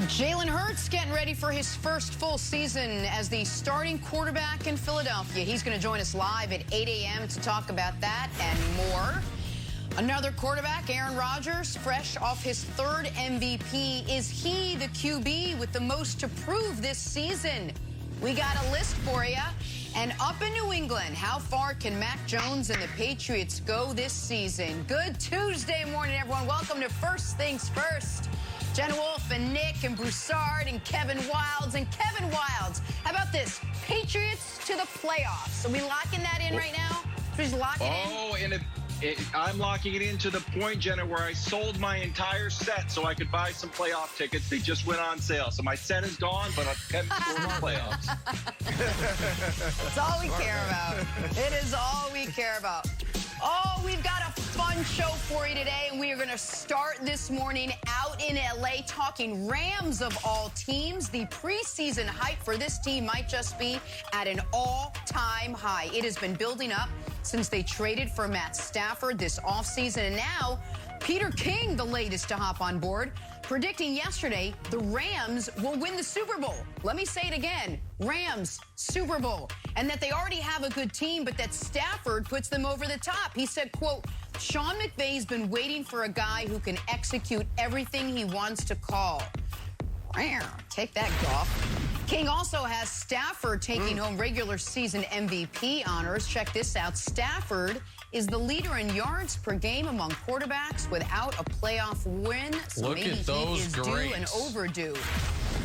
Jalen Hurts getting ready for his first full season as the starting quarterback in Philadelphia. He's going to join us live at 8 a.m. to talk about that and more. Another quarterback, Aaron Rodgers, fresh off his third MVP. Is he the QB with the most to prove this season? We got a list for you. And up in New England, how far can Mac Jones and the Patriots go this season? Good Tuesday morning, everyone. Welcome to First Things First. Jenna Wolfe and Nick and Broussard and Kevin Wilds. And Kevin Wilds, how about this? Patriots to the playoffs. Are we locking that in right now? Should we lock it in? Oh, and I'm locking it in to the point, Jenna, where I sold my entire set so I could buy some playoff tickets. They just went on sale. So my set is gone, but I'm going to the playoffs. That's all we care about. It is all we care about. Oh, we've got a fun show for you today, and we are going to start this morning out in L.A. talking Rams of all teams. The preseason hype for this team might just be at an all-time high. It has been building up since they traded for Matt Stafford this offseason, and now Peter King, the latest to hop on board, predicting yesterday the Rams will win the Super Bowl. Let me say it again, Rams, Super Bowl. And that they already have a good team, but that Stafford puts them over the top. He said, quote, Sean McVay's been waiting for a guy who can execute everything he wants to call. Take that, Goff. King also has Stafford taking home regular season MVP honors. Check this out. Stafford is the leader in yards per game among quarterbacks without a playoff win. So maybe he is due and overdue.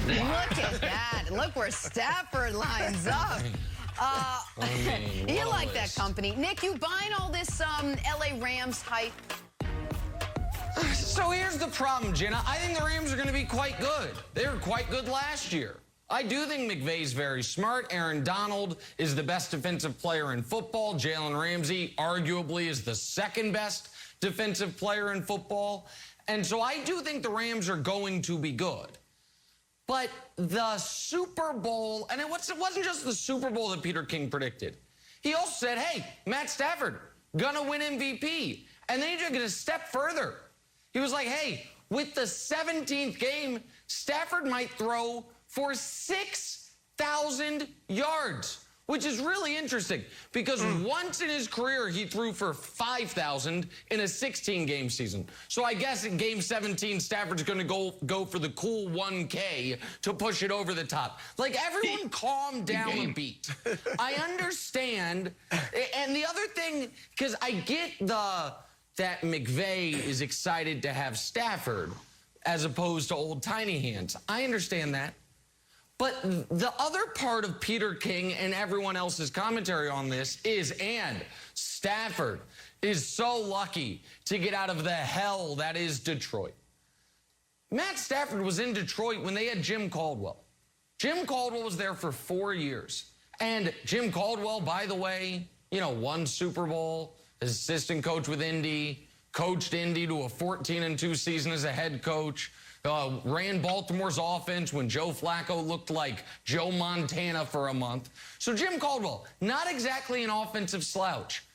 Look at that. Look where Stafford lines up. You like that company. Nick, you buying all this L.A. Rams hype? So here's the problem, Jenna. I think the Rams are going to be quite good. They were quite good last year. I do think McVay's very smart. Aaron Donald is the best defensive player in football. Jalen Ramsey arguably is the second best defensive player in football. And so I do think the Rams are going to be good. But the Super Bowl, and it wasn't just the Super Bowl that Peter King predicted. He also said, hey, Matt Stafford, gonna win MVP. And then he took it a step further. He was like, hey, with the 17th game, Stafford might throw for 6,000 yards, which is really interesting because once in his career, he threw for 5,000 in a 16-game season. So I guess in game 17, Stafford's going to go for the cool 1K to push it over the top. Like, everyone calm down a beat. I understand. And the other thing, because I get that McVay is excited to have Stafford as opposed to old tiny hands. I understand that. But the other part of Peter King and everyone else's commentary on this is, and Stafford is so lucky to get out of the hell that is Detroit. Matt Stafford was in Detroit when they had Jim Caldwell. Jim Caldwell was there for 4 years. And Jim Caldwell, by the way, won Super Bowl, assistant coach with Indy, coached Indy to a 14-2 season as a head coach. Ran Baltimore's offense when Joe Flacco looked like Joe Montana for a month. So Jim Caldwell, not exactly an offensive slouch.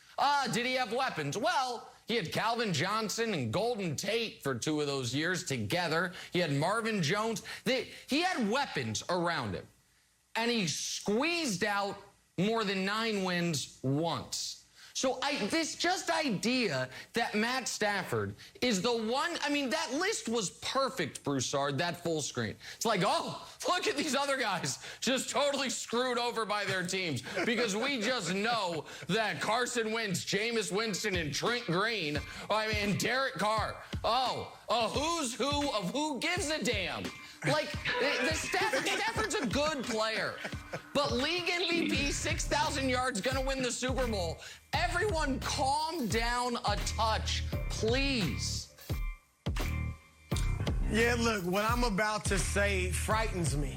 Did he have weapons? Well, he had Calvin Johnson and Golden Tate for 2 of those years together. He had Marvin Jones. He had weapons around him. And he squeezed out more than 9 wins once. So this just idea that Matt Stafford is the one, that list was perfect, Broussard, that full screen. It's like, oh, look at these other guys just totally screwed over by their teams because we just know that Carson Wentz, Jameis Winston, and Trent Green, and Derek Carr, a who's who of who gives a damn. Like, Stafford's a good player, but league MVP, 6,000 yards, gonna win the Super Bowl. Everyone calm down a touch, please. Yeah, look, what I'm about to say frightens me.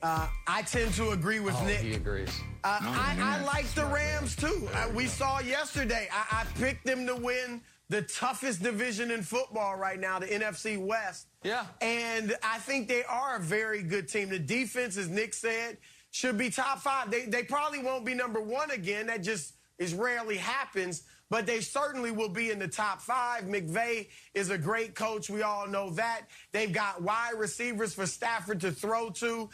I tend to agree with Nick. He agrees. I like the Rams, too. We saw yesterday. I picked them to win the toughest division in football right now, the NFC West. Yeah. And I think they are a very good team. The defense, as Nick said, should be top 5. They probably won't be number 1 again. That just rarely happens. but they certainly will be in the top 5. McVay is a great coach. We all know that. They've got wide receivers for Stafford to throw to.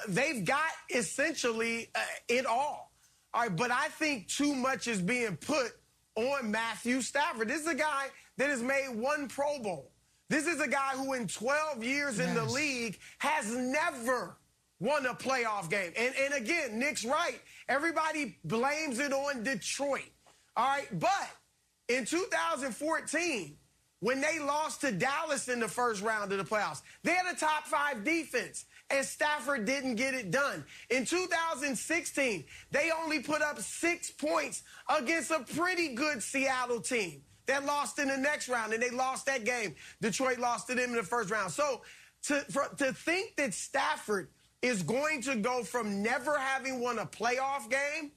They've got essentially it all. All right, but I think too much is being put on Matthew Stafford. This is a guy that has made 1 Pro Bowl. This is a guy who in 12 years in the league has never won a playoff game. And again, Nick's right. Everybody blames it on Detroit. All right, but in 2014, when they lost to Dallas in the first round of the playoffs, they had a top 5 defense, and Stafford didn't get it done. In 2016, they only put up 6 points against a pretty good Seattle team that lost in the next round, and they lost that game. Detroit lost to them in the first round. So to think that Stafford is going to go from never having won a playoff game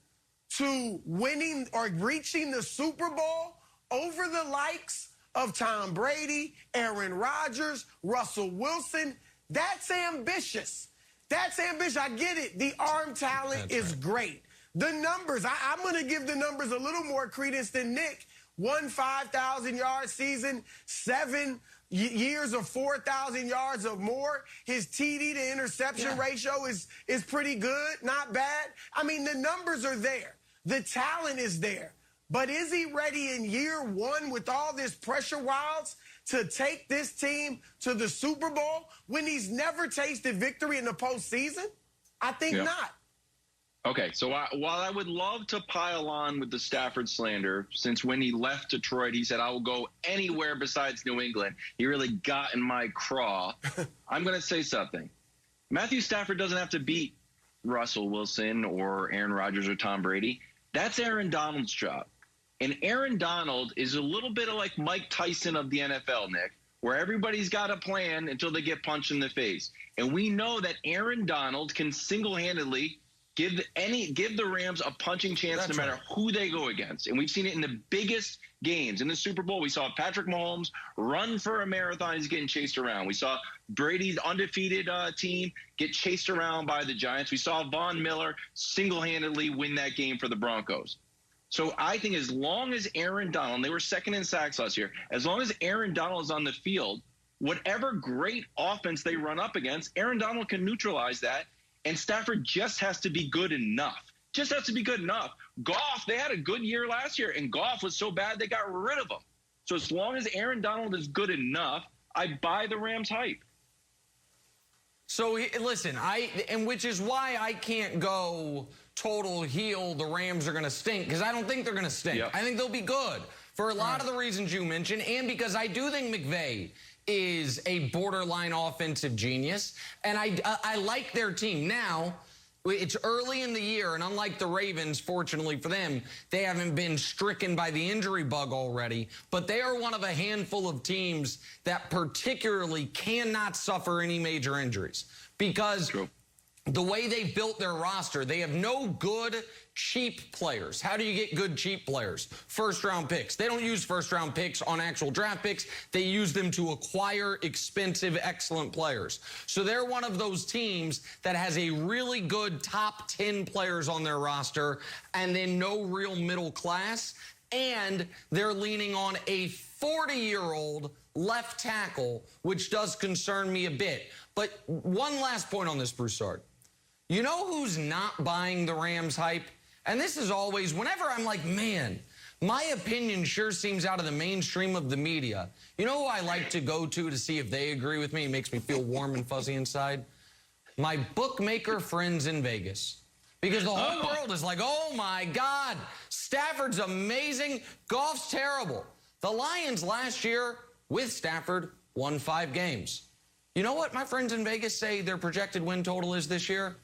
to winning or reaching the Super Bowl over the likes of Tom Brady, Aaron Rodgers, Russell Wilson, that's ambitious. That's ambitious. I get it. The arm talent is great. The numbers, I'm going to give the numbers a little more credence than Nick. 1 5,000-yard season, 7 years of 4,000 yards or more. His TD to interception ratio is pretty good, not bad. I mean, the numbers are there. The talent is there. But is he ready in year 1 with all this pressure wilds to take this team to the Super Bowl when he's never tasted victory in the postseason? I think not. Okay, so while I would love to pile on with the Stafford slander, since when he left Detroit, he said, I will go anywhere besides New England. He really got in my craw. I'm going to say something. Matthew Stafford doesn't have to beat Russell Wilson or Aaron Rodgers or Tom Brady. That's Aaron Donald's job. And Aaron Donald is a little bit like Mike Tyson of the NFL, Nick, where everybody's got a plan until they get punched in the face. And we know that Aaron Donald can single-handedly give the Rams a punching chance no matter who they go against. And we've seen it in the biggest games. In the Super Bowl, we saw Patrick Mahomes run for a marathon. He's getting chased around. We saw Brady's undefeated team get chased around by the Giants. We saw Von Miller single-handedly win that game for the Broncos. So I think as long as Aaron Donald, they were second in sacks last year, as long as Aaron Donald is on the field, whatever great offense they run up against, Aaron Donald can neutralize that. And Stafford just has to be good enough. Just has to be good enough. Goff, they had a good year last year, and Goff was so bad they got rid of him. So as long as Aaron Donald is good enough, I buy the Rams hype. So, listen, and which is why I can't go total heel, the Rams are going to stink, because I don't think they're going to stink. I think they'll be good for a lot of the reasons you mentioned, and because I do think McVay is a borderline offensive genius, and I like their team. Now, it's early in the year, and unlike the Ravens, fortunately for them, they haven't been stricken by the injury bug already, but they are one of a handful of teams that particularly cannot suffer any major injuries because the way they built their roster, they have no good, cheap players. How do you get good, cheap players? First-round picks. They don't use first-round picks on actual draft picks. They use them to acquire expensive, excellent players. So they're one of those teams that has a really good top 10 players on their roster and then no real middle class. And they're leaning on a 40-year-old left tackle, which does concern me a bit. But one last point on this, Broussard. You know who's not buying the Rams hype? And this is always, whenever I'm like, man, my opinion sure seems out of the mainstream of the media. You know who I like to go to see if they agree with me? It makes me feel warm and fuzzy inside. My bookmaker friends in Vegas. Because the whole world is like, oh, my God, Stafford's amazing. Goff's terrible. The Lions last year with Stafford won 5 games. You know what my friends in Vegas say their projected win total is this year?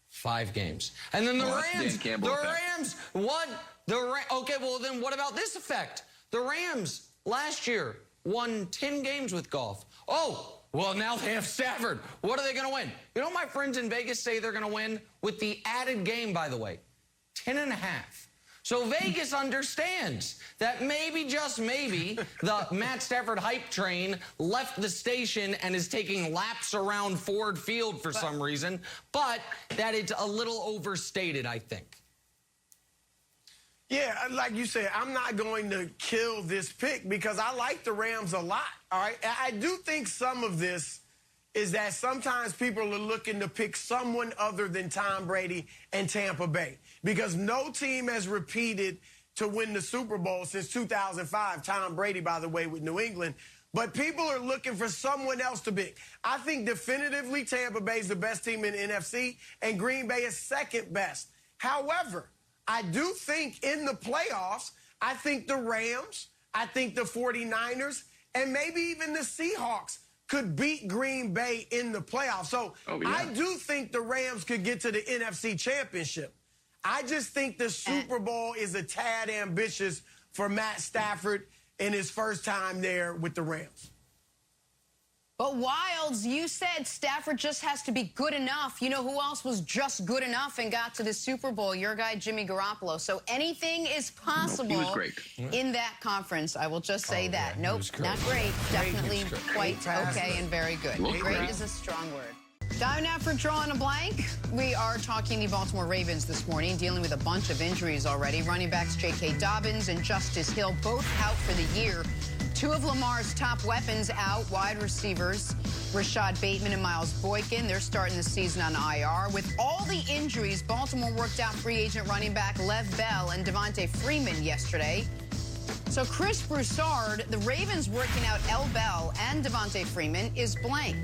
5 games. And then the Rams won. Okay, well, then what about this effect? The Rams last year won 10 games with Goff. Oh, well, now they have Stafford. What are they going to win? You know what my friends in Vegas say they're going to win? With the added game, by the way, 10.5. So Vegas understands that maybe, just maybe, the Matt Stafford hype train left the station and is taking laps around Ford Field for some reason, but that it's a little overstated, I think. Yeah, like you said, I'm not going to kill this pick because I like the Rams a lot, all right? I do think some of this is that sometimes people are looking to pick someone other than Tom Brady and Tampa Bay because no team has repeated to win the Super Bowl since 2005. Tom Brady, by the way, with New England. But people are looking for someone else to pick. I think definitively Tampa Bay is the best team in the NFC, and Green Bay is second best. However, I do think in the playoffs, I think the Rams, I think the 49ers, and maybe even the Seahawks could beat Green Bay in the playoffs. So I do think the Rams could get to the NFC Championship. I just think the Super Bowl is a tad ambitious for Matt Stafford in his first time there with the Rams. But Wilds, you said Stafford just has to be good enough. You know who else was just good enough and got to the Super Bowl? Your guy, Jimmy Garoppolo. So anything is possible in that conference. I will just say that. Nope, not great. Definitely quite okay and very good. Great is a strong word. Time now for Drawing a Blank. We are talking the Baltimore Ravens this morning, dealing with a bunch of injuries already. Running backs J.K. Dobbins and Justice Hill both out for the year. Two of Lamar's top weapons out, wide receivers, Rashad Bateman and Miles Boykin. They're starting the season on IR. With all the injuries, Baltimore worked out free agent running back Lev Bell and Devontae Freeman yesterday. So Chris Broussard, the Ravens working out L. Bell and Devontae Freeman, is blank.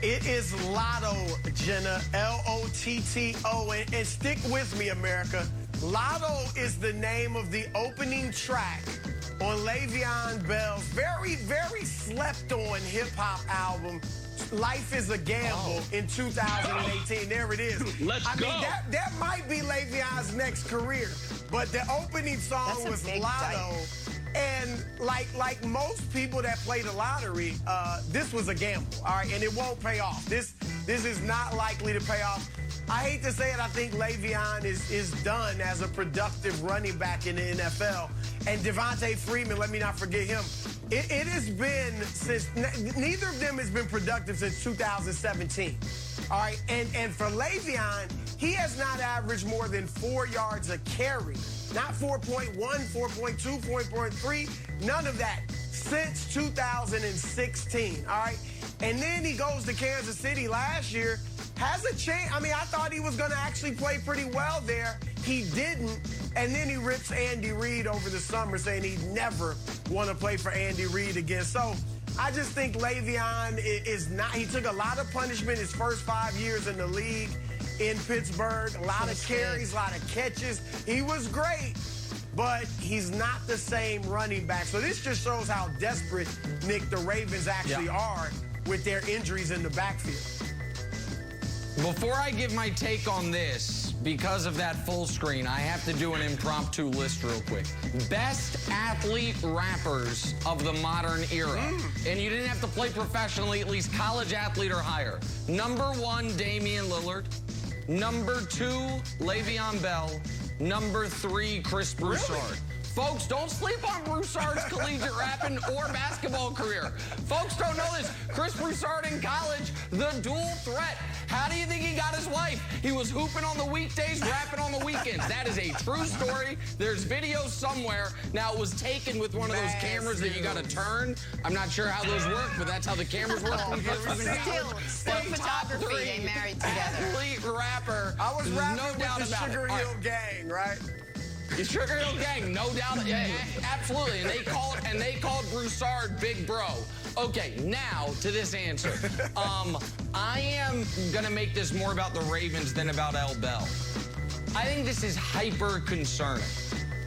It is Lotto, Jenna, L-O-T-T-O. And stick with me, America. Lotto is the name of the opening track on Le'Veon Bell's very, very slept-on hip-hop album, Life is a Gamble, in 2018. There it is. Let's go. I mean, that might be Le'Veon's next career. But the opening song was Lotto. And like most people that play the lottery, this was a gamble, all right? And it won't pay off. This is not likely to pay off. I hate to say it, I think Le'Veon is done as a productive running back in the NFL. And Devontae Freeman, let me not forget him. It has been since, neither of them has been productive since 2017. All right, and for Le'Veon, he has not averaged more than 4 yards a carry. Not 4.1, 4.2, 4.3, none of that since 2016, all right? And then he goes to Kansas City last year, has a chance. I mean, I thought he was going to actually play pretty well there. He didn't, and then he rips Andy Reid over the summer, saying he'd never want to play for Andy Reid again. So I just think Le'Veon is not, he took a lot of punishment his first 5 years in the league in Pittsburgh, a lot of carries, a lot of catches. He was great, but he's not the same running back. So this just shows how desperate, Nick, the Ravens actually are with their injuries in the backfield. Before I give my take on this, because of that full screen, I have to do an impromptu list real quick. Best athlete rappers of the modern era. And you didn't have to play professionally, at least college athlete or higher. Number 1, Damian Lillard. Number 2, Le'Veon Bell. Number 3, Chris Broussard. Really? Folks, don't sleep on Broussard's collegiate rapping or basketball career. Folks don't know this. Chris Broussard in college, the dual threat. How do you think he got his wife? He was hooping on the weekdays, rapping on the weekends. That is a true story. There's video somewhere. Now, it was taken with one of those cameras that you got to turn. I'm not sure how those work, but that's how the cameras work. Still photography. They married together. Athlete rapper. I was rapping with the Sugar Hill Gang, right? The Sugar Hill Gang, no doubt. Yeah, absolutely. And they called Broussard Big Bro. Okay, now to this answer. I am going to make this more about the Ravens than about L. Bell. I think this is hyper concerning.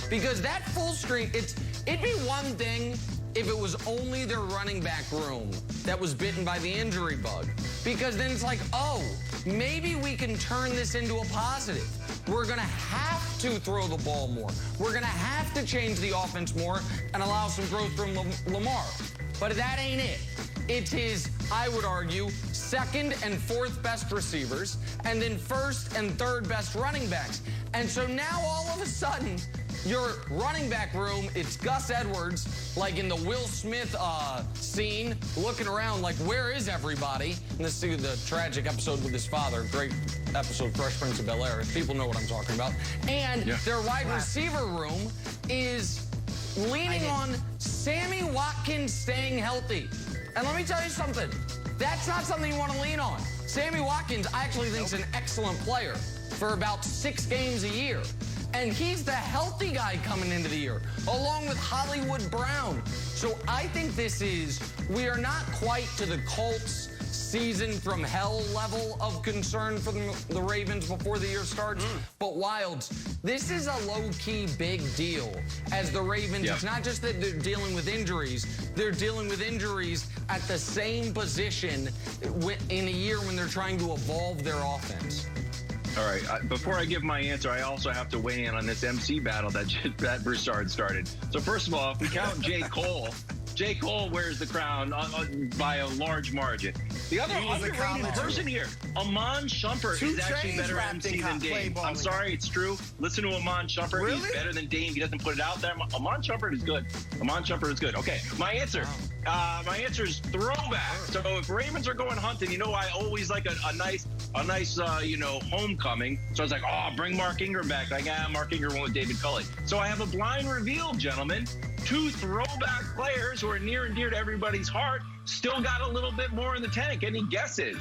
Because that full screen, it'd be one thing if it was only their running back room that was bitten by the injury bug. Because then it's like, oh, maybe we can turn this into a positive. We're going to have to throw the ball more. We're going to have to change the offense more and allow some growth from Lamar. But that ain't it. It's his, I would argue, second and fourth best receivers, and then first and third best running backs. And so now all of a sudden, your running back room, it's Gus Edwards, like in the Will Smith scene, looking around like, where is everybody? And this is the tragic episode with his father. Great episode, Fresh Prince of Bel-Air. People know what I'm talking about. And their wide receiver room is leaning on Sammy Watkins staying healthy. And let me tell you something. That's not something you want to lean on. Sammy Watkins, I actually think, is an excellent player for about 6 games a year. And he's the healthy guy coming into the year, along with Hollywood Brown. So I think we are not quite to the Colts season from hell level of concern for the Ravens before the year starts. But Wilds, this is a low-key big deal as the Ravens. It's not just that they're dealing with injuries. They're dealing with injuries at the same position in a year when they're trying to evolve their offense. All right. Before I give my answer, I also have to weigh in on this MC battle that Broussard started. So first of all, if we count J. Cole, J. Cole wears the crown by a large margin. The other underrated person here, Amon Shumpert, is actually better MC than Dame. I'm sorry, it's true. Listen to Amon Shumpert. Really? He's better than Dame. He doesn't put it out there. Amon Shumpert is good. Amon Shumpert is good. Okay, my answer. My answer is throwback. So if Ravens are going hunting, I always like a nice homecoming. So I was like, bring Mark Ingram back. Mark Ingram went with David Culley. So I have a blind reveal, gentlemen. 2 throwback players who are near and dear to everybody's heart, still got a little bit more in the tank. Any guesses?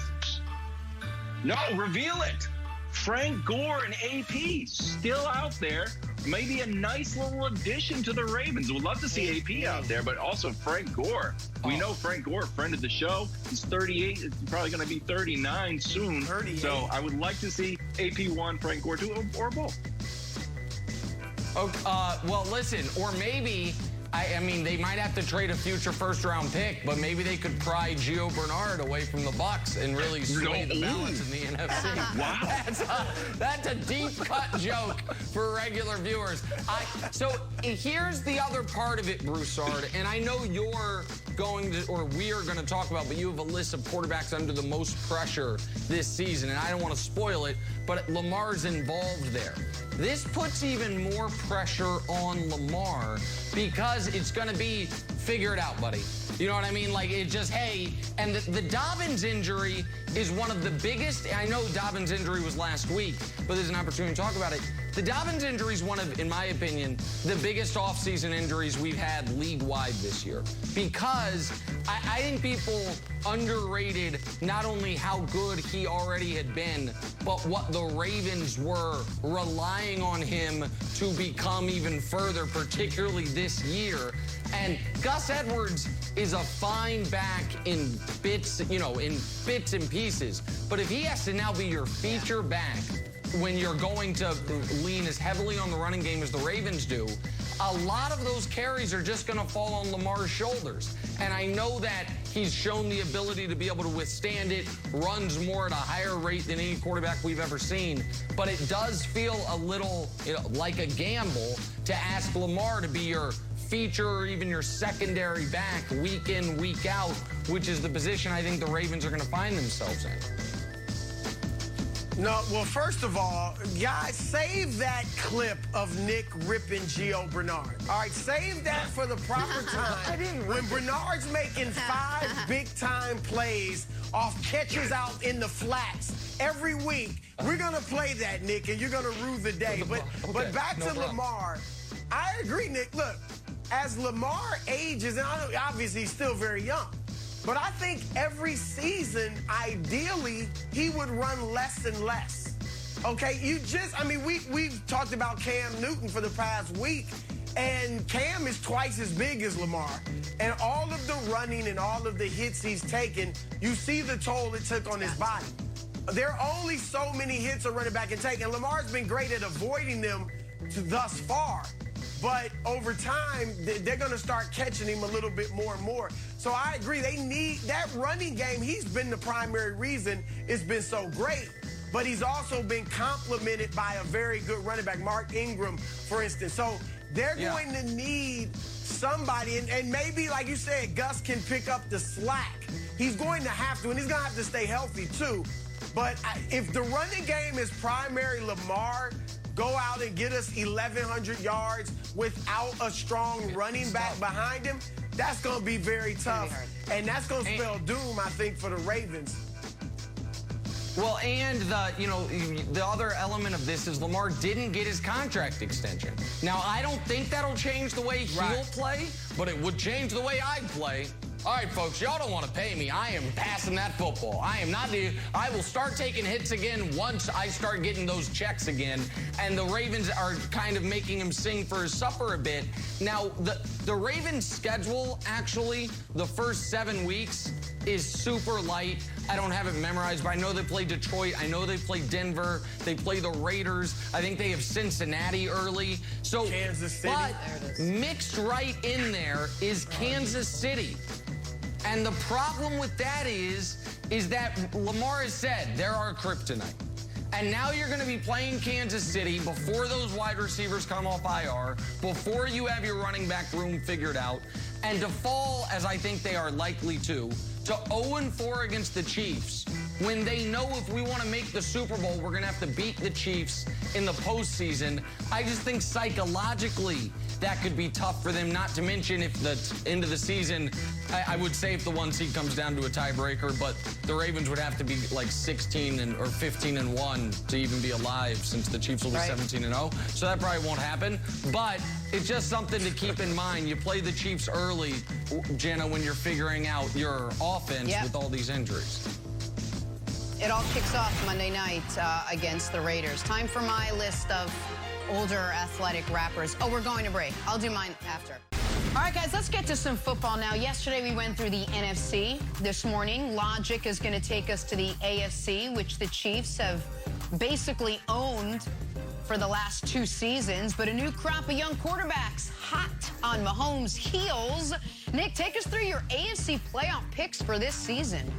No, reveal it. Frank Gore and AP still out there. Maybe a nice little addition to the Ravens. We'd love to see AP out there, but also Frank Gore. We know Frank Gore, friend of the show. He's 38. It's probably going to be 39 soon. 38. So I would like to see AP 1, Frank Gore 2, or both. Okay, well, listen, or maybe... I mean, they might have to trade a future first-round pick, but maybe they could pry Gio Bernard away from the Bucs and really sway the balance in the NFC. Wow. That's a deep-cut joke for regular viewers. So here's the other part of it, Broussard, and I know we are going to talk about, but you have a list of quarterbacks under the most pressure this season, and I don't want to spoil it, but Lamar's involved there. This puts even more pressure on Lamar because it's going to be figure it out, buddy. You know what I mean? Like, it just, hey, and the Dobbins injury is one of the biggest. I know Dobbins' injury was last week, but there's an opportunity to talk about it. The Dobbins injury is one of, in my opinion, the biggest offseason injuries we've had league-wide this year. Because I think people underrated not only how good he already had been, but what the Ravens were relying on him to become even further, particularly this year. And Gus Edwards is a fine back in bits, in bits and pieces. But if he has to now be your feature back when you're going to lean as heavily on the running game as the Ravens do, a lot of those carries are just going to fall on Lamar's shoulders. And I know that he's shown the ability to be able to withstand it, runs more at a higher rate than any quarterback we've ever seen. But it does feel a little like a gamble to ask Lamar to be your feature or even your secondary back week in, week out, which is the position I think the Ravens are going to find themselves in. No, well, first of all, guys, save that clip of Nick ripping Gio Bernard. All right, save that for the proper time. When Bernard's making 5 big-time plays off catches out in the flats every week, we're going to play that, Nick, and you're going to rue the day. But back to Lamar, I agree, Nick. Look, as Lamar ages, and I know obviously he's still very young, but I think every season, ideally, he would run less and less. Okay, we've talked about Cam Newton for the past week, and Cam is twice as big as Lamar. And all of the running and all of the hits he's taken, you see the toll it took on his body. There are only so many hits a running back can take, and Lamar's been great at avoiding them thus far. But over time, they're going to start catching him a little bit more and more. So I agree. They need that running game. He's been the primary reason it's been so great. But he's also been complemented by a very good running back, Mark Ingram, for instance. So they're going to need somebody. And maybe, like you said, Gus can pick up the slack. He's going to have to, and he's going to have to stay healthy, too. But if the running game is primary Lamar, go out and get us 1,100 yards without a strong running back behind him, that's going to be very tough. And that's going to spell doom, I think, for the Ravens. Well, and the other element of this is Lamar didn't get his contract extension. Now, I don't think that'll change the way he'll play, but it would change the way I'd play. All right, folks, y'all don't want to pay me. I am passing that football. I will start taking hits again once I start getting those checks again. And the Ravens are kind of making him sing for his supper a bit. Now, the Ravens' schedule, actually, the first 7 weeks is super light. I don't have it memorized, but I know they play Detroit. I know they play Denver. They play the Raiders. I think they have Cincinnati early. So, Kansas City. But mixed right in there is Kansas City. And the problem with that is that Lamar has said there are kryptonite. And now you're going to be playing Kansas City before those wide receivers come off IR, before you have your running back room figured out, and to fall, as I think they are likely to 0-4 against the Chiefs, when they know if we want to make the Super Bowl, we're going to have to beat the Chiefs in the postseason. I just think psychologically that could be tough for them, not to mention if the end of the season, I would say if the 1 seed comes down to a tiebreaker, but the Ravens would have to be like 16 or 15-1 to even be alive, since the Chiefs will be 17-0. So that probably won't happen. But it's just something to keep in mind. You play the Chiefs early, Jenna, when you're figuring out your offense with all these injuries. It all kicks off Monday night against the Raiders. Time for my list of older athletic rappers. Oh, we're going to break. I'll do mine after. All right, guys, let's get to some football now. Yesterday, we went through the NFC. This morning, Logic is going to take us to the AFC, which the Chiefs have basically owned for the last 2 seasons. But a new crop of young quarterbacks hot on Mahomes' heels. Nick, take us through your AFC playoff picks for this season.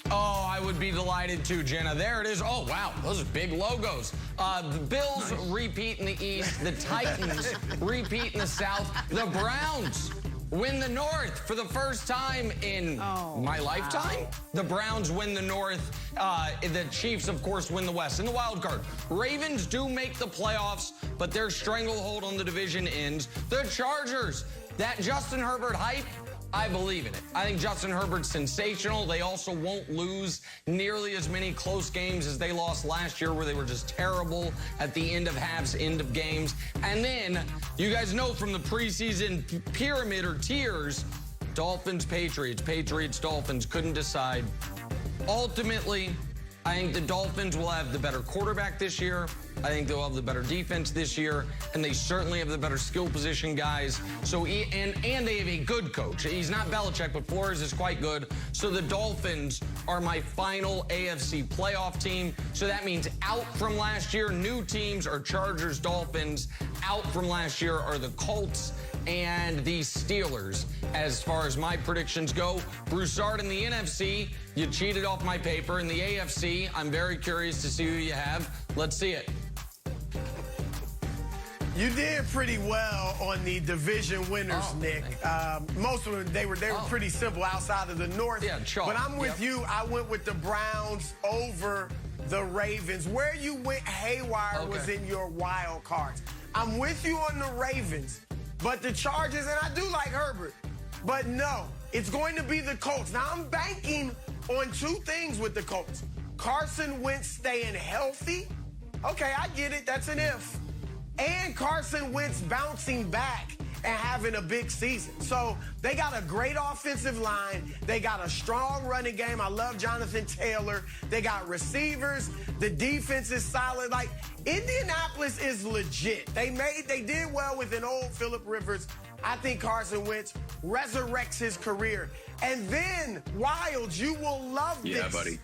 Oh, I would be delighted to, Jenna. There it is. Oh, wow. Those are big logos. The Bills repeat in the East. The Titans repeat in the South. The Browns win the North for the first time in my lifetime. The Browns win the North. The Chiefs, of course, win the West. In the wild card, Ravens do make the playoffs, but their stranglehold on the division ends. The Chargers, that Justin Herbert hype, I believe in it. I think Justin Herbert's sensational. They also won't lose nearly as many close games as they lost last year, where they were just terrible at the end of halves, end of games. And then, you guys know from the preseason pyramid or tiers, Dolphins, Patriots, Patriots, Dolphins, couldn't decide. Ultimately, I think the Dolphins will have the better quarterback this year. I think they'll have the better defense this year, and they certainly have the better skill position guys. So, and they have a good coach. He's not Belichick, but Flores is quite good. So the Dolphins are my final AFC playoff team. So that means out from last year, new teams are Chargers, Dolphins. Out from last year are the Colts and the Steelers. As far as my predictions go, Broussard in the NFC, you cheated off my paper. In the AFC, I'm very curious to see who you have. Let's see it. You did pretty well on the division winners, Nick. Most of them, they were pretty simple outside of the North. Yeah, chalk. But I'm with you. I went with the Browns over the Ravens. Where you went haywire was in your wild cards. I'm with you on the Ravens, but the Chargers, and I do like Herbert, but no, it's going to be the Colts. Now, I'm banking on 2 things with the Colts. Carson Wentz staying healthy. Okay, I get it. That's an if. And Carson Wentz bouncing back and having a big season. So they got a great offensive line. They got a strong running game. I love Jonathan Taylor. They got receivers. The defense is solid. Like, Indianapolis is legit. They did well with an old Phillip Rivers. I think Carson Wentz resurrects his career. And then, Wilds, you will love this. Yeah, buddy.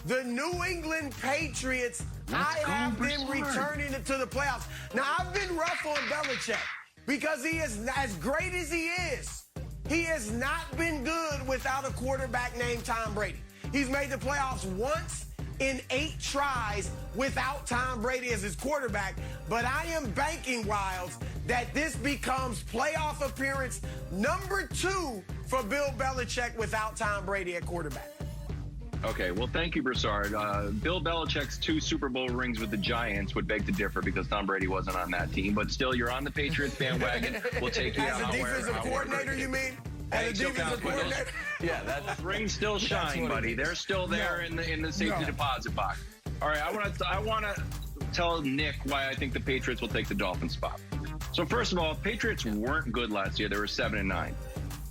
The New England Patriots, I have them returning to the playoffs. Now, I've been rough on Belichick because he is, as great as he has not been good without a quarterback named Tom Brady. He's made the playoffs once in 8 tries without Tom Brady as his quarterback. But I am banking, Wilds, that this becomes playoff appearance number 2 for Bill Belichick without Tom Brady at quarterback. Okay, well, thank you, Broussard. Bill Belichick's 2 Super Bowl rings with the Giants would beg to differ because Tom Brady wasn't on that team. But still, you're on the Patriots bandwagon. We'll take you As out. a defensive coordinator, you mean? As a defensive coordinator? Yeah, that rings still shine, buddy. They're still there in the safety deposit box. All right, I want to tell Nick why I think the Patriots will take the Dolphins spot. So first of all, Patriots weren't good last year. They were 7-9.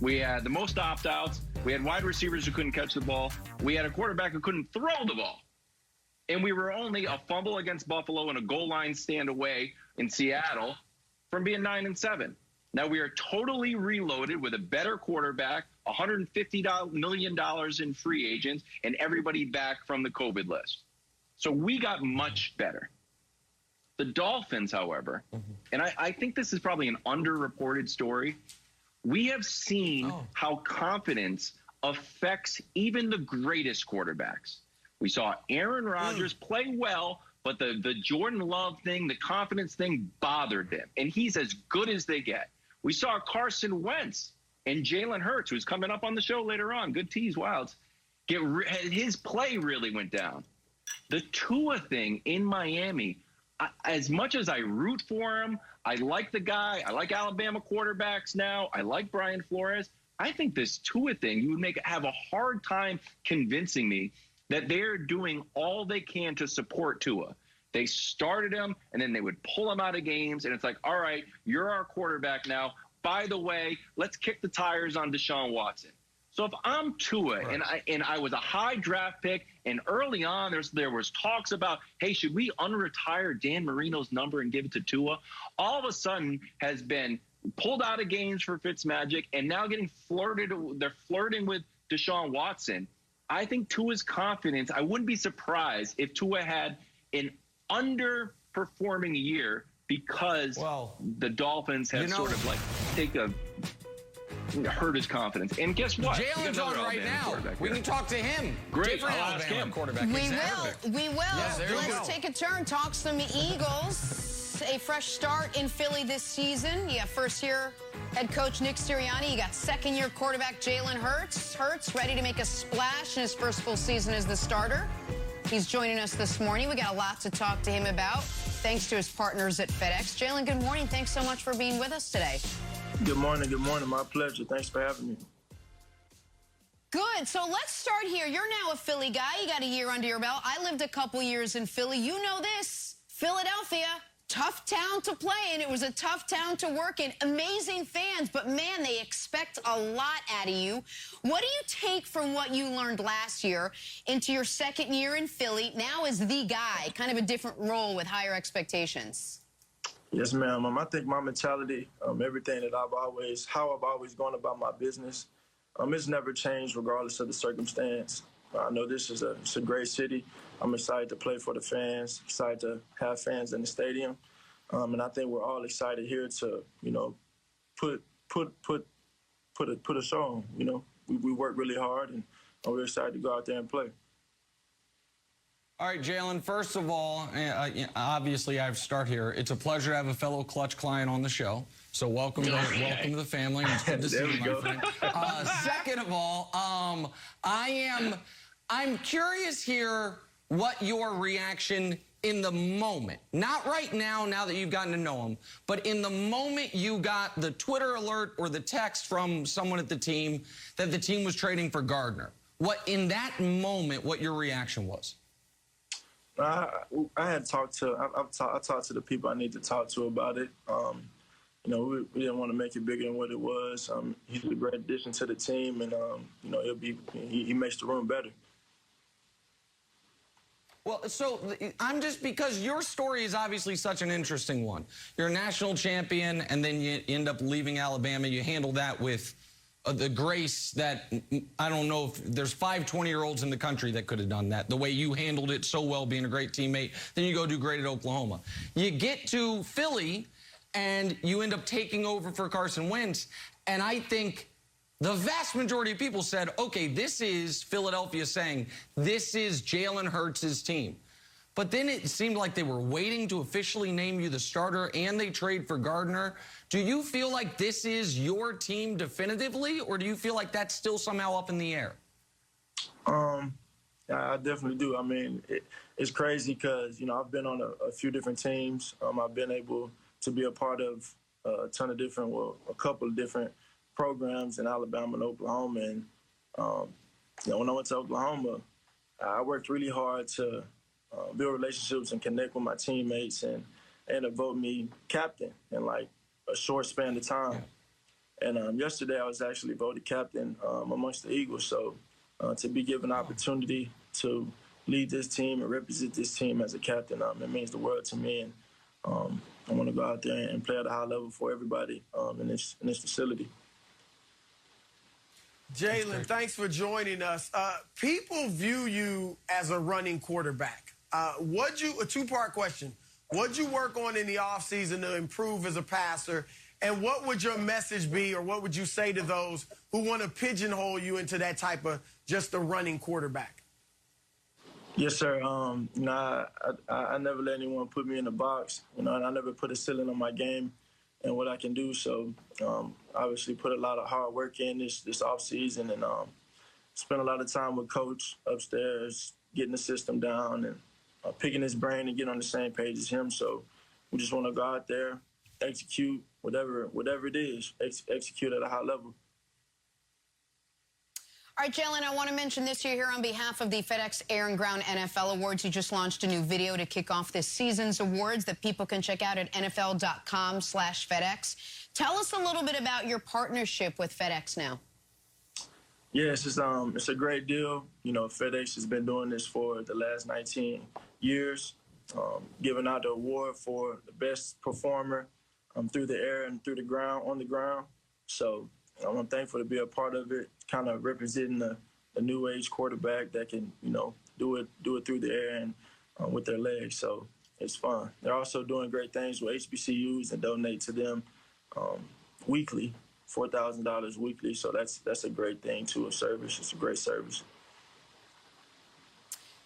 We had the most opt-outs. We had wide receivers who couldn't catch the ball. We had a quarterback who couldn't throw the ball. And we were only a fumble against Buffalo and a goal line stand away in Seattle from being 9-7. Now we are totally reloaded with a better quarterback, $150 million in free agents, and everybody back from the COVID list. So we got much better. The Dolphins, however, and I think this is probably an underreported story, we have seen how confidence affects even the greatest quarterbacks. We saw Aaron Rodgers play well, but the Jordan Love thing, the confidence thing bothered him, and he's as good as they get. We saw Carson Wentz and Jalen Hurts, who's coming up on the show later on, good tease, Wilds, his play really went down. The Tua thing in Miami, as much as I root for him, I like the guy. I like Alabama quarterbacks now. I like Brian Flores. I think this Tua thing, you would have a hard time convincing me that they're doing all they can to support Tua. They started him, and then they would pull him out of games, and it's like, all right, you're our quarterback now. By the way, let's kick the tires on Deshaun Watson. So if I'm Tua, and I was a high draft pick, and early on there was talks about, hey, should we unretire Dan Marino's number and give it to Tua? All of a sudden has been pulled out of games for Fitzmagic, and now getting flirted. They're flirting with Deshaun Watson. I think Tua's confidence, I wouldn't be surprised if Tua had an underperforming year because the Dolphins have sort of like hurt his confidence. And guess what? Jalen's on right now. We can talk to him. Great. Different Alabama quarterback. We will. Yes, Let's take a turn. Talk some Eagles. A fresh start in Philly this season. You got first-year head coach Nick Sirianni. You got second-year quarterback Jalen Hurts. Hurts ready to make a splash in his first full season as the starter. He's joining us this morning. We got a lot to talk to him about, thanks to his partners at FedEx. Jalen, good morning. Thanks so much for being with us today. Good morning. Good morning. My pleasure. Thanks for having me. Good. So let's start here. You're now a Philly guy. You got a year under your belt. I lived a couple years in Philly. You know this. Philadelphia, tough town to play in. It was a tough town to work in. Amazing fans, but man, they expect a lot out of you. What do you take from what you learned last year into your second year in Philly, now as the guy, kind of a different role with higher expectations? Yes, ma'am. I think my mentality, everything that how I've always gone about my business, it's never changed regardless of the circumstance. I know this is a great city. I'm excited to play for the fans, excited to have fans in the stadium. And I think we're all excited here to, put a show on. We work really hard, and we're excited to go out there and play. All right, Jalen, first of all, obviously I have to start here. It's a pleasure to have a fellow Clutch client on the show. So welcome to the family. It's good to see you, my friend. Second of all, I'm curious here what your reaction in the moment, not right now that you've gotten to know him, but in the moment you got the Twitter alert or the text from someone at the team that the team was trading for Gardner. What your reaction was? I had talked to I talked to the people I need to talk to about it. We didn't want to make it bigger than what it was. He's a great addition to the team, and he makes the room better. Well, so I'm just, because your story is obviously such an interesting one. You're a national champion, and then you end up leaving Alabama. You handle that with the grace that I don't know if there's 5 20-year-olds in the country that could have done that. The way you handled it so well, being a great teammate, then you go do great at Oklahoma. You get to Philly, and you end up taking over for Carson Wentz, and I think the vast majority of people said, okay, this is Philadelphia saying, this is Jalen Hurts' team. But then it seemed like they were waiting to officially name you the starter, and they trade for Gardner. Do you feel like this is your team definitively, or do you feel like that's still somehow up in the air? I definitely do. I mean, it's crazy because, you know, I've been on a few different teams. I've been able to be a part of a couple of different programs in Alabama and Oklahoma. And, you know, when I went to Oklahoma, I worked really hard to build relationships and connect with my teammates and vote me captain in like a short span of time. And yesterday I was actually voted captain amongst the Eagles. So to be given an opportunity to lead this team and represent this team as a captain, it means the world to me. And I want to go out there and play at a high level for everybody in this facility. Jalen, thanks for joining us. People view you as a running quarterback. A two-part question. What'd you work on in the offseason to improve as a passer? And what would your message be, or what would you say to those who want to pigeonhole you into that type of just a running quarterback? Yes, sir. I never let anyone put me in a box, and I never put a ceiling on my game and what I can do. So obviously put a lot of hard work in this offseason and spent a lot of time with Coach upstairs, getting the system down and picking his brain and getting on the same page as him. So we just want to go out there, execute whatever it is, execute at a high level. All right, Jalen, I want to mention this year here on behalf of the FedEx Air and Ground NFL Awards. You just launched a new video to kick off this season's awards that people can check out at NFL.com/FedEx. Tell us a little bit about your partnership with FedEx now. Yes, it's a great deal. You know, FedEx has been doing this for the last 19 years, giving out the award for the best performer through the air and through the ground, on the ground. So I'm thankful to be a part of it, kind of representing the new age quarterback that can, you know, do it through the air and with their legs. So it's fun. They're also doing great things with HBCUs and donate to them weekly, $4,000 weekly. So that's a great thing too, a service. It's a great service.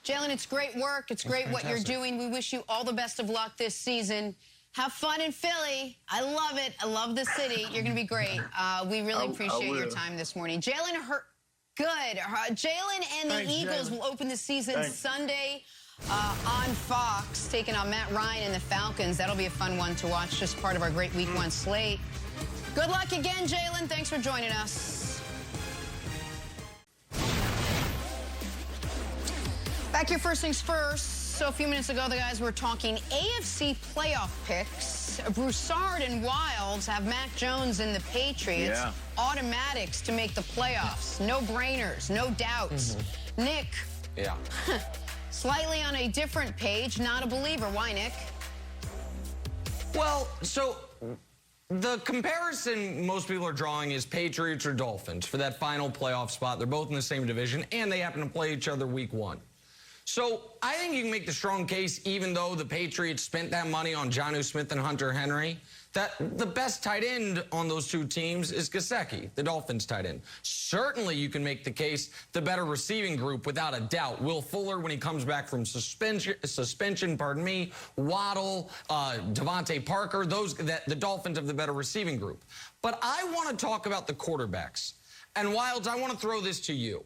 Jalen, it's great work. It's great what you're doing. We wish you all the best of luck this season. Have fun in Philly. I love it. I love the city. You're going to be great. We really appreciate your time this morning. Jalen Hurts, good. Jalen and the Eagles will open the season Sunday on Fox, taking on Matt Ryan and the Falcons. That'll be a fun one to watch, just part of our great Week 1 slate. Good luck again, Jalen. Thanks for joining us. Back here, first things first. So a few minutes ago, the guys were talking AFC playoff picks. Broussard and Wilds have Mac Jones and the Patriots. Yeah. Automatics to make the playoffs. No brainers, no doubts. Nick. Yeah. Slightly on a different page, not a believer. Why, Nick? Well, so the comparison most people are drawing is Patriots or Dolphins for that final playoff spot. They're both in the same division, and they happen to play each other Week 1. So I think you can make the strong case, even though the Patriots spent that money on Jonnu Smith and Hunter Henry, that the best tight end on those two teams is Gesicki, the Dolphins tight end. Certainly you can make the case the better receiving group, without a doubt. Will Fuller, when he comes back from suspension, Waddle, Devontae Parker, the Dolphins have the better receiving group. But I want to talk about the quarterbacks. And Wilds, I want to throw this to you,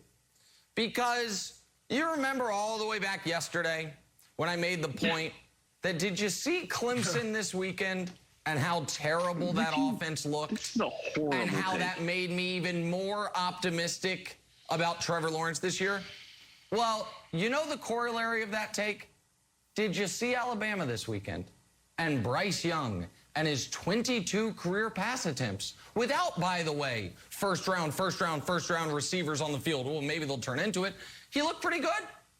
because you remember all the way back yesterday when I made the point that, did you see Clemson this weekend and how terrible that offense looked? It's a horrible and how take. that made me even more optimistic about Trevor Lawrence this year? Well, you know the corollary of that take? Did you see Alabama this weekend? And Bryce Young and his 22 career pass attempts, without, by the way, first round receivers on the field. Well, maybe they'll turn into it. He looked pretty good.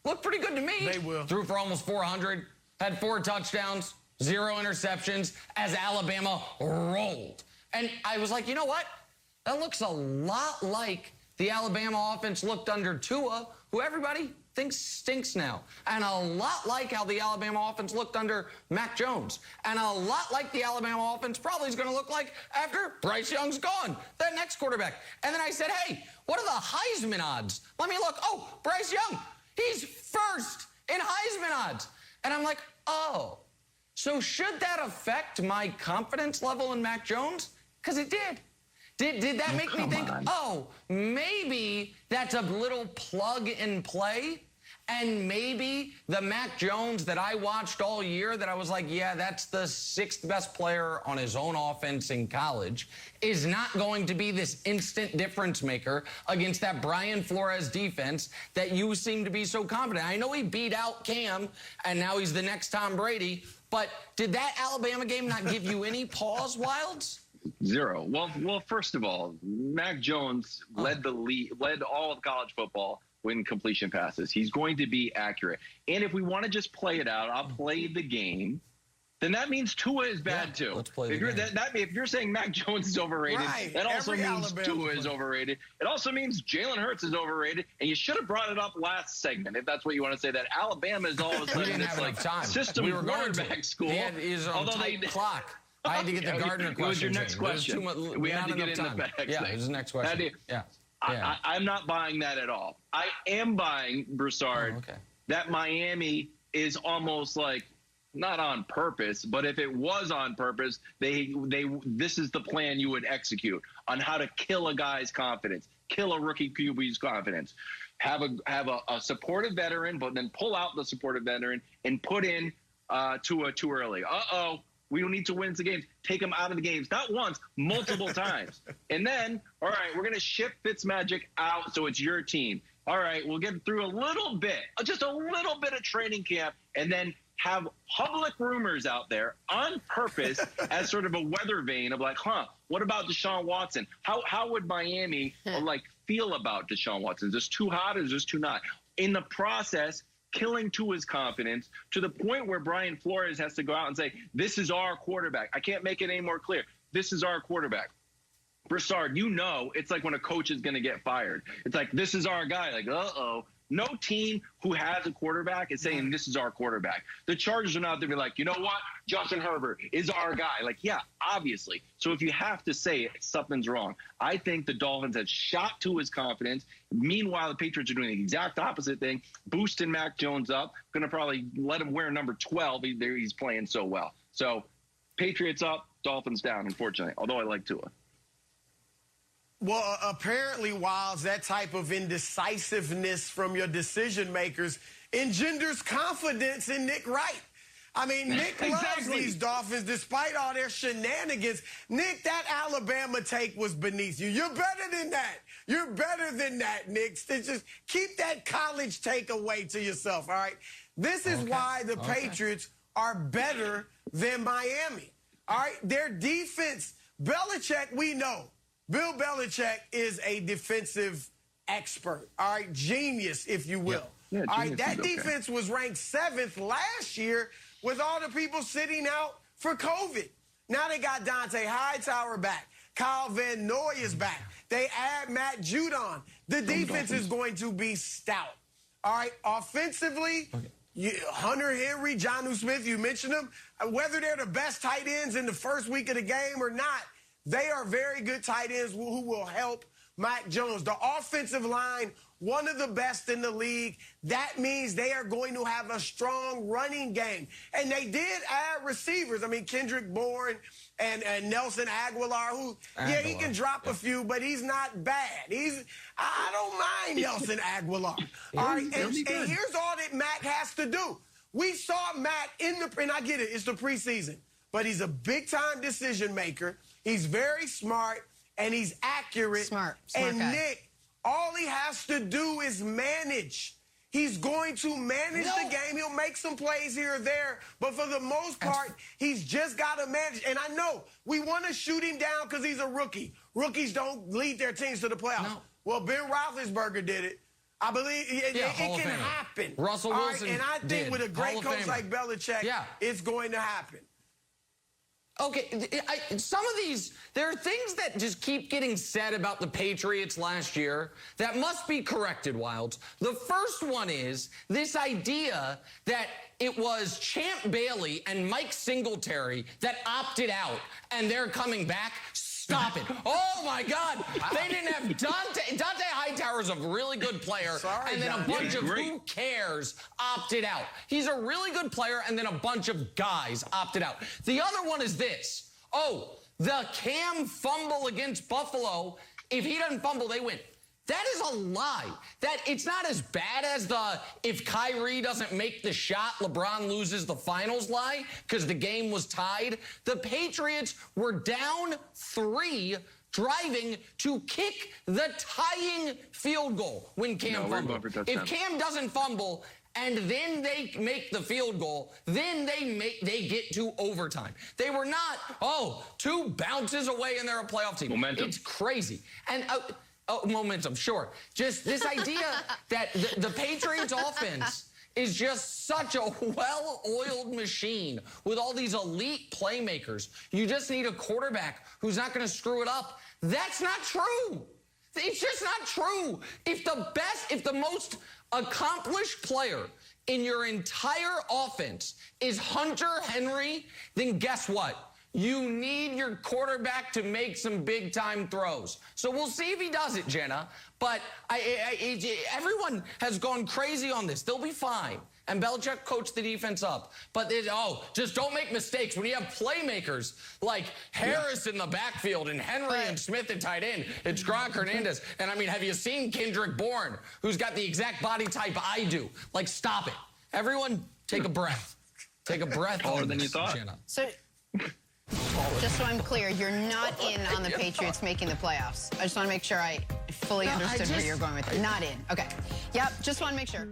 Looked pretty good to me. They will. Threw for almost 400, had 4 touchdowns, 0 interceptions as Alabama rolled. And I was like, you know what? That looks a lot like the Alabama offense looked under Tua, who everybody thinks stinks now. And a lot like how the Alabama offense looked under Mac Jones. And a lot like the Alabama offense probably is going to look like after Bryce Young's gone, that next quarterback. And then I said, hey, what are the Heisman odds? Let me look. Oh, Bryce Young, he's first in Heisman odds. And I'm like, oh, so should that affect my confidence level in Mac Jones? Because it did. Did that make me think, oh, maybe that's a little plug and play? And maybe the Mac Jones that I watched all year that I was like, yeah, that's the 6th best player on his own offense in college, is not going to be this instant difference maker against that Brian Flores defense that you seem to be so confident. I know he beat out Cam, and now he's the next Tom Brady, but did that Alabama game not give you any pause, Wilds? Zero. Well, first of all, Mac Jones led all of college football when completion passes. He's going to be accurate. And if we want to just play it out, I'll play the game, then that means Tua is bad too. Let's play the game. If you're saying Mac Jones is overrated, that also means Tua is overrated. It also means Jalen Hurts is overrated. And you should have brought it up last segment, if that's what you want to say, that Alabama is all of a sudden this like system quarterback school. He had his own tight clock. I had to get the Gardner question. It was your next question. We had to get in the back. Yeah, it was the next question. Yeah. I'm not buying that at all. I am buying, Broussard, that Miami is almost like not on purpose, but if it was on purpose, this is the plan you would execute on how to kill a guy's confidence, kill a rookie QB's confidence. Have a supportive veteran, but then pull out the supportive veteran and put in Tua too early. We don't need to win the games. Take him out of the games, not once, multiple times. And then, all right, we're going to ship Fitzmagic out so it's your team. All right, we'll get through a little bit, just a little bit of training camp, and then have public rumors out there on purpose as sort of a weather vane of like, what about Deshaun Watson? How would Miami feel about Deshaun Watson? Is this too hot or is this too not? In the process, killing Tua's confidence to the point where Brian Flores has to go out and say, this is our quarterback. I can't make it any more clear. This is our quarterback. Broussard, it's like when a coach is going to get fired. It's like, this is our guy. Like, no team who has a quarterback is saying this is our quarterback. The Chargers are not there to be like, you know what? Justin Herbert is our guy. Like, yeah, obviously. So if you have to say it, something's wrong. I think the Dolphins have shot to his confidence. Meanwhile, the Patriots are doing the exact opposite thing, boosting Mac Jones up, going to probably let him wear number 12. He's playing so well. So Patriots up, Dolphins down, unfortunately, although I like Tua. Well, apparently, Wiles, that type of indecisiveness from your decision makers engenders confidence in Nick Wright. I mean, Nick loves these Dolphins despite all their shenanigans. Nick, that Alabama take was beneath you. You're better than that. You're better than that, Nick. Just keep that college take away to yourself, all right? This is why the Patriots are better than Miami, all right? Their defense, Belichick, we know. Bill Belichick is a defensive expert, all right? Genius, if you will. Yeah, all right, that defense was ranked 7th last year with all the people sitting out for COVID. Now they got Dante Hightower back. Kyle Van Noy is back. They add Matt Judon. The defense is going to be stout. All right, offensively, Hunter Henry, Jonnu Smith, you mentioned them. Whether they're the best tight ends in the first week of the game or not, they are very good tight ends who will help Mac Jones. The offensive line, one of the best in the league. That means they are going to have a strong running game. And they did add receivers. I mean, Kendrick Bourne and Nelson Aguilar, he can drop a few, but he's not bad. I don't mind Nelson Aguilar. All right, and here's all that Mac has to do. We saw Mac and I get it, it's the preseason, but he's a big-time decision maker. He's very smart, and he's accurate. Smart and guy. Nick, all he has to do is manage. He's going to manage the game. He'll make some plays here or there, but for the most part, he's just got to manage. And I know we want to shoot him down because he's a rookie. Rookies don't lead their teams to the playoffs. No. Well, Ben Roethlisberger did it. I believe it can happen. Russell Wilson and I think with a great coach like Belichick, it's going to happen. Okay, some of these, there are things that just keep getting said about the Patriots last year that must be corrected, Wilds. The first one is this idea that it was Champ Bailey and Mike Singletary that opted out and they're coming back. Stop it. Oh, my God. They didn't have Dante. Dante Hightower's a really good player. And then a bunch of who cares opted out. He's a really good player, and then a bunch of guys opted out. The other one is this. Oh, the Cam fumble against Buffalo. If he doesn't fumble, they win. That is a lie. That it's not as bad as the if Kyrie doesn't make the shot, LeBron loses the finals lie because the game was tied. The Patriots were down 3 driving to kick the tying field goal when Cam fumbled. If Cam doesn't fumble and then they make the field goal, then they get to overtime. They were not, 2 bounces away and they're a playoff team. Momentum. It's crazy. And momentum, sure. Just this idea that the Patriots offense is just such a well-oiled machine with all these elite playmakers. You just need a quarterback who's not going to screw it up. That's not true. It's just not true. If the most accomplished player in your entire offense is Hunter Henry, then guess what? You need your quarterback to make some big-time throws. So we'll see if he does it, Jenna. But everyone has gone crazy on this. They'll be fine. And Belichick coached the defense up. But just don't make mistakes. When you have playmakers like Harris in the backfield and Henry and Smith at tight end, it's Gronk Hernandez. And, have you seen Kendrick Bourne, who's got the exact body type I do? Like, stop it. Everyone, take a breath. Take a breath. Taller than you thought. Jenna. So, just so I'm clear, you're not in on the Patriots making the playoffs. I just want to make sure I fully understood where you're going with it. Not in. Okay. Yep, just want to make sure.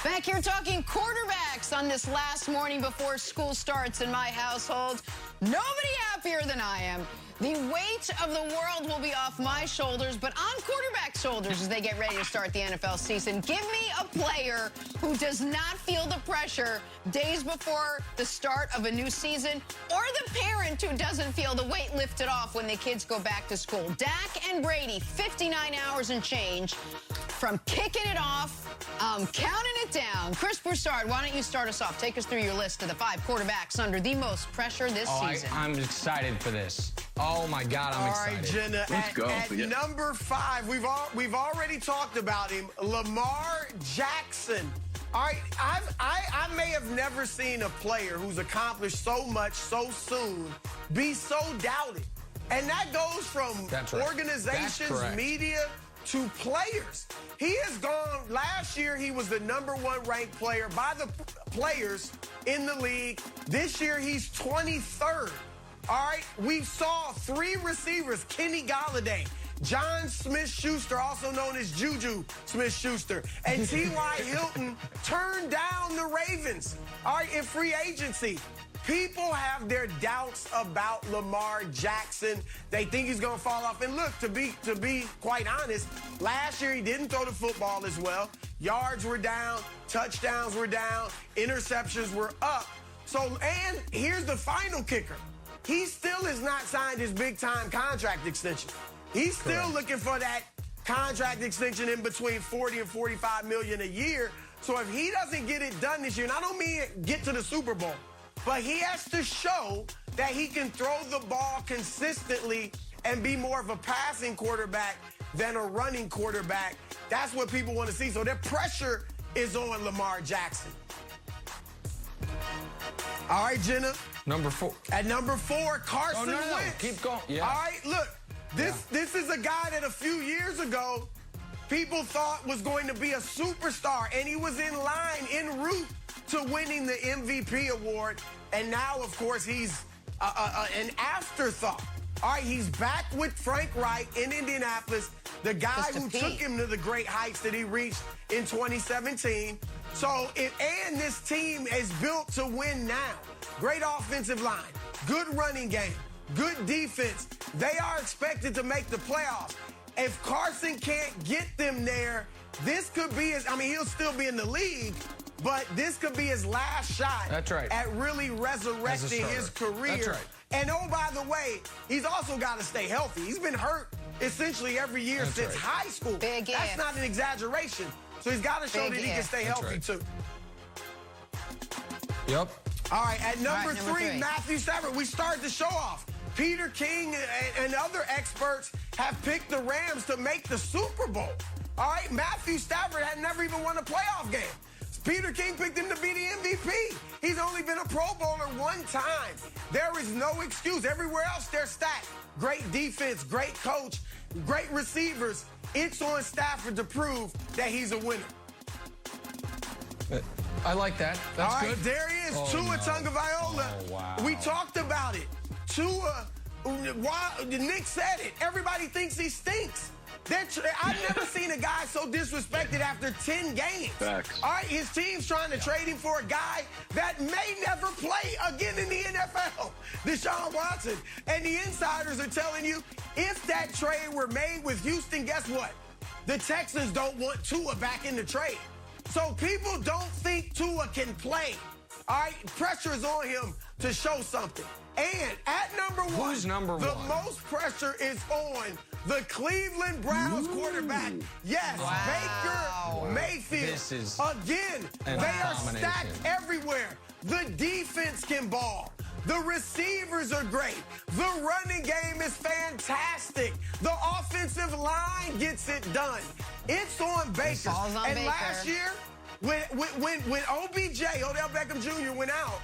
Back here talking quarterbacks on this last morning before school starts in my household. Nobody happier than I am. The weight of the world will be off my shoulders, but on quarterback shoulders as they get ready to start the NFL season. Give me a player who does not feel the pressure days before the start of a new season, or the parent who doesn't feel the weight lifted off when the kids go back to school. Dak and Brady, 59 hours and change from kicking it off, counting it down. Chris Broussard, why don't you start us off? Take us through your list of the 5 quarterbacks under the most pressure this season. I'm excited for this. Oh, my God, I'm excited. All right, Jenna, Let's go. At number 5, we've already talked about him, LaVar Jackson. All right, I may have never seen a player who's accomplished so much so soon be so doubted. And that goes from organizations, media, to players. He has gone, last year he was the #1 ranked player by the players in the league. This year he's 23rd. All right, we saw 3 receivers, Kenny Golladay, John Smith-Schuster, also known as Juju Smith-Schuster, and T.Y. Hilton turned down the Ravens, all right, in free agency. People have their doubts about LaVar Jackson. They think he's going to fall off. And look, to be quite honest, last year he didn't throw the football as well. Yards were down, touchdowns were down, interceptions were up. So, and here's the final kicker. He still has not signed his big-time contract extension. He's still looking for that contract extension in between $40 and $45 million a year. So if he doesn't get it done this year, and I don't mean get to the Super Bowl, but he has to show that he can throw the ball consistently and be more of a passing quarterback than a running quarterback. That's what people want to see. So their pressure is on LaVar Jackson. All right, Jenna. Number 4. At number 4, Carson Wentz. Keep going. Yeah. All right, look, this is a guy that a few years ago people thought was going to be a superstar, and he was in line, en route to winning the MVP award. And now, of course, he's an afterthought. All right, he's back with Frank Wright in Indianapolis, the guy who took him to the great heights that he reached in 2017. So, and this team is built to win now. Great offensive line, good running game, good defense. They are expected to make the playoffs. If Carson can't get them there, this could be he'll still be in the league, but this could be his last shot at really resurrecting his career. That's right. And oh, by the way, he's also got to stay healthy. He's been hurt essentially every year since high school. That's not an exaggeration. So he's got to show that he can stay healthy too. Yep. All right, at number 3, Matthew Stafford. We started the show off. Peter King and other experts have picked the Rams to make the Super Bowl. All right, Matthew Stafford had never even won a playoff game. Peter King picked him to be the MVP. He's only been a Pro Bowler 1 time. There is no excuse. Everywhere else, they're stacked. Great defense, great coach. great receivers, it's on Stafford to prove that he's a winner. I like that. That's all right, good. There he is, Tua Tagovailoa. Oh, wow. We talked about it. Tua, Nick said it. Everybody thinks he stinks. I've never seen a guy so disrespected after 10 games. Facts. All right, his team's trying to trade him for a guy that may never play again in the NFL, Deshaun Watson. And the insiders are telling you, if that trade were made with Houston, guess what? The Texans don't want Tua back in the trade. So people don't think Tua can play. All right, pressure is on him to show something. And at number one, who's number the one? most pressure is on the Cleveland Browns quarterback. Yes, Baker Mayfield. This is again, they are stacked everywhere. The defense can ball. The receivers are great. The running game is fantastic. The offensive line gets it done. It's on Baker. And Baker. Last year, when OBJ, Odell Beckham Jr., went out,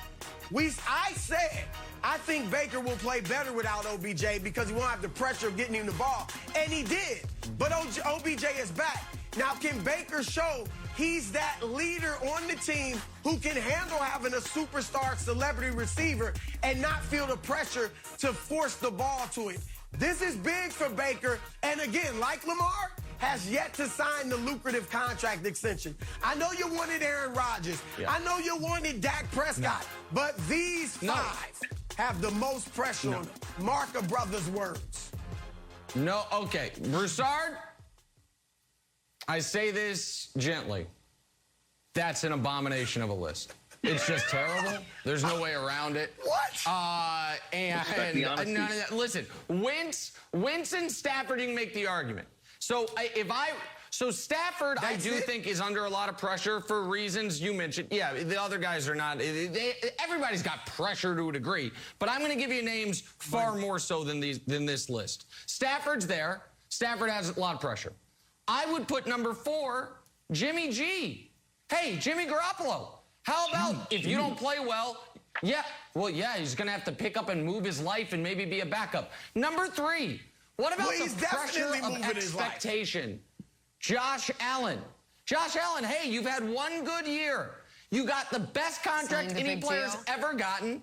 I said, I think Baker will play better without OBJ because he won't have the pressure of getting him the ball. And he did. But OBJ is back. Now, can Baker show he's that leader on the team who can handle having a superstar celebrity receiver and not feel the pressure to force the ball to him? This is big for Baker. And again, like Lamar, has yet to sign the lucrative contract extension. I know you wanted Aaron Rodgers. Yeah. I know you wanted Dak Prescott. No. But these five have the most pressure on them. Mark a brother's words. No, okay. Broussard, I say this gently. That's an abomination of a list. It's just terrible. There's no way around it. What? Listen, Wentz and Stafford, you can make the argument. So Stafford, I do think, is under a lot of pressure for reasons you mentioned. Yeah, the other guys are not. Everybody's got pressure to a degree. But I'm going to give you names far more so than this list. Stafford's there. Stafford has a lot of pressure. I would put number 4, Jimmy G. Hey, Jimmy Garoppolo. How about if you don't play well? Yeah, he's going to have to pick up and move his life and maybe be a backup. Number 3. What about the pressure of expectation? Josh Allen. Josh Allen, hey, you've had one good year. You got the best contract any player's ever gotten,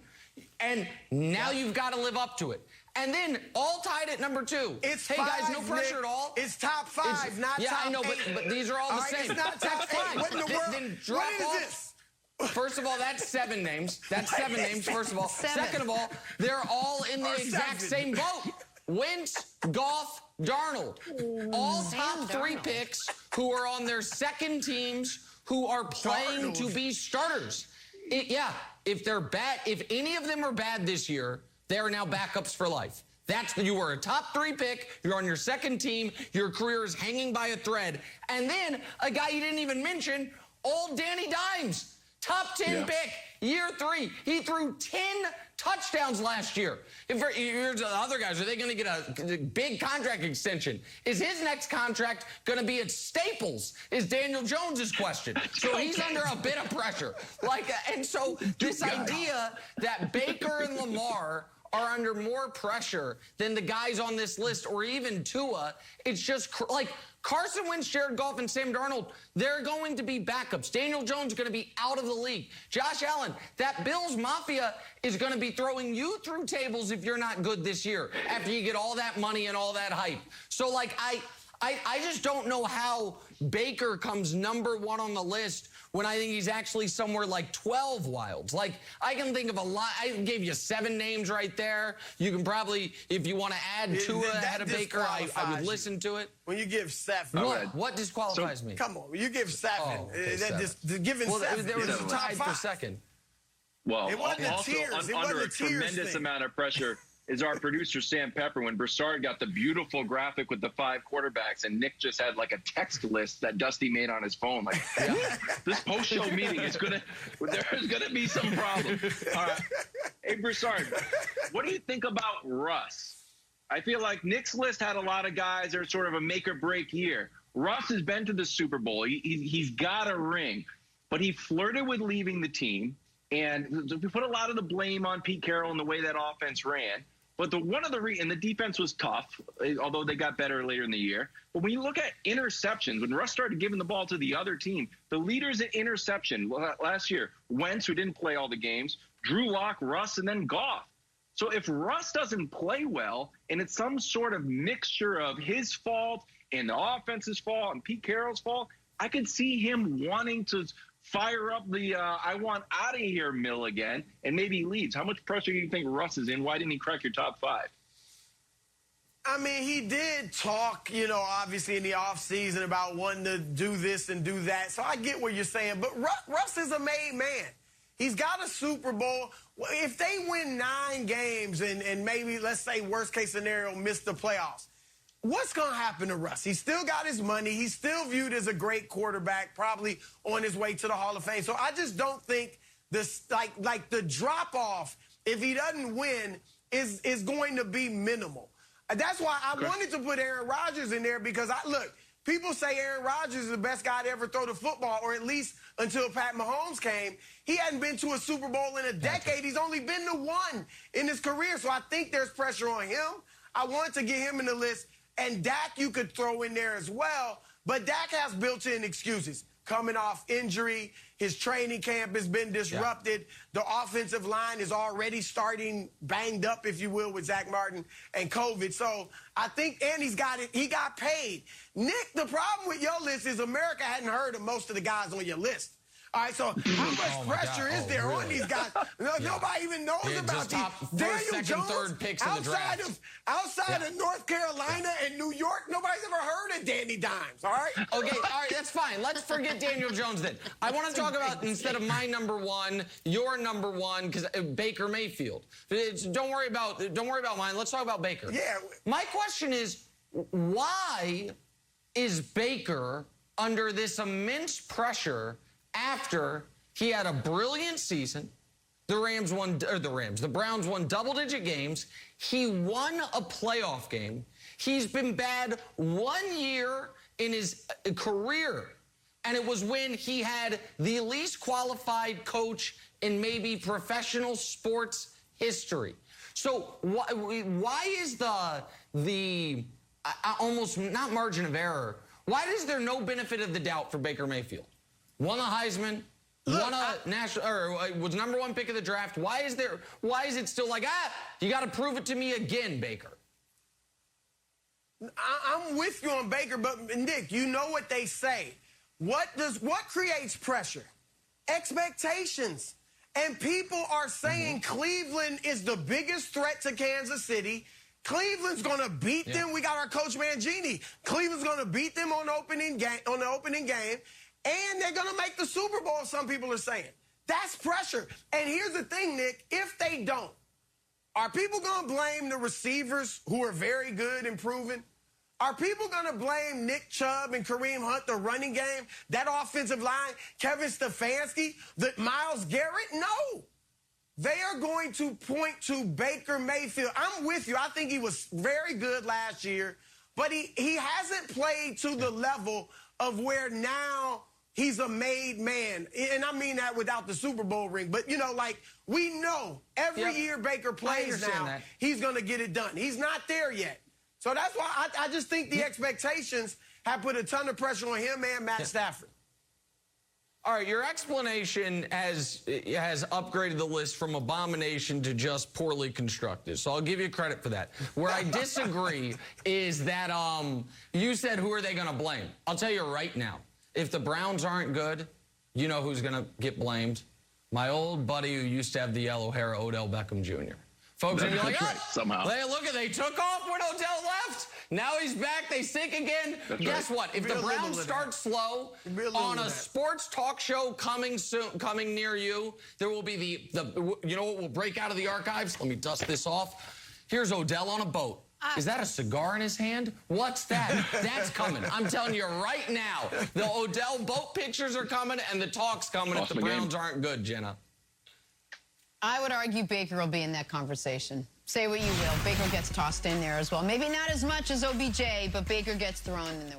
and now you've got to live up to it. And then all tied at number 2. It's hey, five, guys, no pressure Nick. at all. It's top 5, not top 8. Yeah, I know, but these are all the same. It's not top 8. What in the world? Then drop what is this? First of all, that's 7 names. That's 7 names, first of all. 7. Second of all, they're all in the exact same boat. Wentz, Goff, Darnold. All top 3 picks who are on their second teams who are playing to be starters. If they're bad, if any of them are bad this year, they are now backups for life. You were a top 3 pick. You're on your second team. Your career is hanging by a thread. And then a guy you didn't even mention, old Danny Dimes, top 10 pick, year 3. He threw 10 touchdowns last year. Here's the other guys. Are they going to get a big contract extension? Is his next contract going to be at Staples? Is Daniel Jones's question. So he's under a bit of pressure. And so this idea that Baker and Lamar are under more pressure than the guys on this list or even Tua, it's just like Carson Wentz, Jared Goff, and Sam Darnold, they're going to be backups. Daniel Jones is going to be out of the league. Josh Allen, that Bills Mafia is going to be throwing you through tables if you're not good this year after you get all that money and all that hype. So, I just don't know how Baker comes number 1 on the list when I think he's actually somewhere like 12 wilds. I can think of a lot. I gave you 7 names right there. You can probably, if you want to add Tua ahead of Baker, I would listen to it. When you give 7. What disqualifies me? Come on, when you give 7. Okay, 7. Giving 7. There was a top 5 for second. Well, it wasn't also tears. under a tremendous amount of pressure is our producer, Sam Pepper. When Broussard got the beautiful graphic with the 5 quarterbacks, and Nick just had a text list that Dusty made on his phone. This post-show meeting there's going to be some problem. All right. Hey, Broussard, what do you think about Russ? I feel like Nick's list had a lot of guys that are sort of a make-or-break year. Russ has been to the Super Bowl. He's got a ring, but he flirted with leaving the team, and we put a lot of the blame on Pete Carroll and the way that offense ran. But and the defense was tough, although they got better later in the year. But when you look at interceptions, when Russ started giving the ball to the other team, the leaders in interception last year, Wentz, who didn't play all the games, Drew Lock, Russ, and then Goff. So if Russ doesn't play well, and it's some sort of mixture of his fault and the offense's fault and Pete Carroll's fault, I could see him wanting to fire up the I want out of here mill again, and maybe he leaves. How much pressure do you think Russ is in? Why didn't he crack your top 5? I mean, he did talk, obviously in the offseason about wanting to do this and do that. So I get what you're saying. But Russ is a made man. He's got a Super Bowl. If they win 9 games and maybe, let's say, worst case scenario, miss the playoffs, what's going to happen to Russ? He's still got his money. He's still viewed as a great quarterback, probably on his way to the Hall of Fame. So I just don't think this, like the drop-off, if he doesn't win, is going to be minimal. That's why I wanted to put Aaron Rodgers in there because, people say Aaron Rodgers is the best guy to ever throw the football, or at least until Pat Mahomes came. He hadn't been to a Super Bowl in a decade. He's only been to 1 in his career. So I think there's pressure on him. I wanted to get him in the list. And Dak you could throw in there as well. But Dak has built-in excuses. Coming off injury, his training camp has been disrupted. Yeah. The offensive line is already starting banged up, if you will, with Zach Martin and COVID. So I think, and he got paid. Nick, the problem with your list is America hadn't heard of most of the guys on your list. All right, so how much pressure is there on these guys? Nobody even knows about these. Daniel Jones, third picks in the draft. outside of North Carolina and New York, nobody's ever heard of Danny Dimes, all right? Okay, all right, that's fine. Let's forget Daniel Jones then. I want to talk about, instead of my number 1, your number 1, because Baker Mayfield. Don't worry about mine. Let's talk about Baker. Yeah. My question is, why is Baker under this immense pressure after he had a brilliant season? The Browns won double-digit games. He won a playoff game. He's been bad 1 year in his career, and it was when he had the least qualified coach in maybe professional sports history. So why is the almost not margin of error? Why is there no benefit of the doubt for Baker Mayfield? Won a Heisman, was number 1 pick of the draft. Why is it still like, you got to prove it to me again, Baker? I'm with you on Baker, but Nick, you know what they say. What creates pressure? Expectations. And people are saying Cleveland is the biggest threat to Kansas City. Cleveland's going to beat them. We got our coach Mangini. Cleveland's going to beat them on the opening game. And they're going to make the Super Bowl, some people are saying. That's pressure. And here's the thing, Nick. If they don't, are people going to blame the receivers who are very good and proven? Are people going to blame Nick Chubb and Kareem Hunt, the running game, that offensive line, Kevin Stefanski, Myles Garrett? No. They are going to point to Baker Mayfield. I'm with you. I think he was very good last year, but he hasn't played to the level of where now he's a made man. And I mean that without the Super Bowl ring. But, we know every year Baker plays now, he's going to get it done. He's not there yet. So that's why I just think the expectations have put a ton of pressure on him and Matt Stafford. All right, your explanation has upgraded the list from abomination to just poorly constructed. So I'll give you credit for that. Where I disagree is that you said, who are they going to blame? I'll tell you right now, if the Browns aren't good, you know who's going to get blamed? My old buddy who used to have the yellow hair, Odell Beckham Jr. Folks are like, somehow. They took off when Odell left. Now he's back. They sink again. Guess what? If the Browns start slow on a sports talk show coming near you, there will be you know what will break out of the archives? Let me dust this off. Here's Odell on a boat. Is that a cigar in his hand? What's that? That's coming. I'm telling you right now. The Odell boat pictures are coming and the talk's coming if the Browns aren't good, Jenna. I would argue Baker will be in that conversation. Say what you will. Baker gets tossed in there as well. Maybe not as much as OBJ, but Baker gets thrown in there.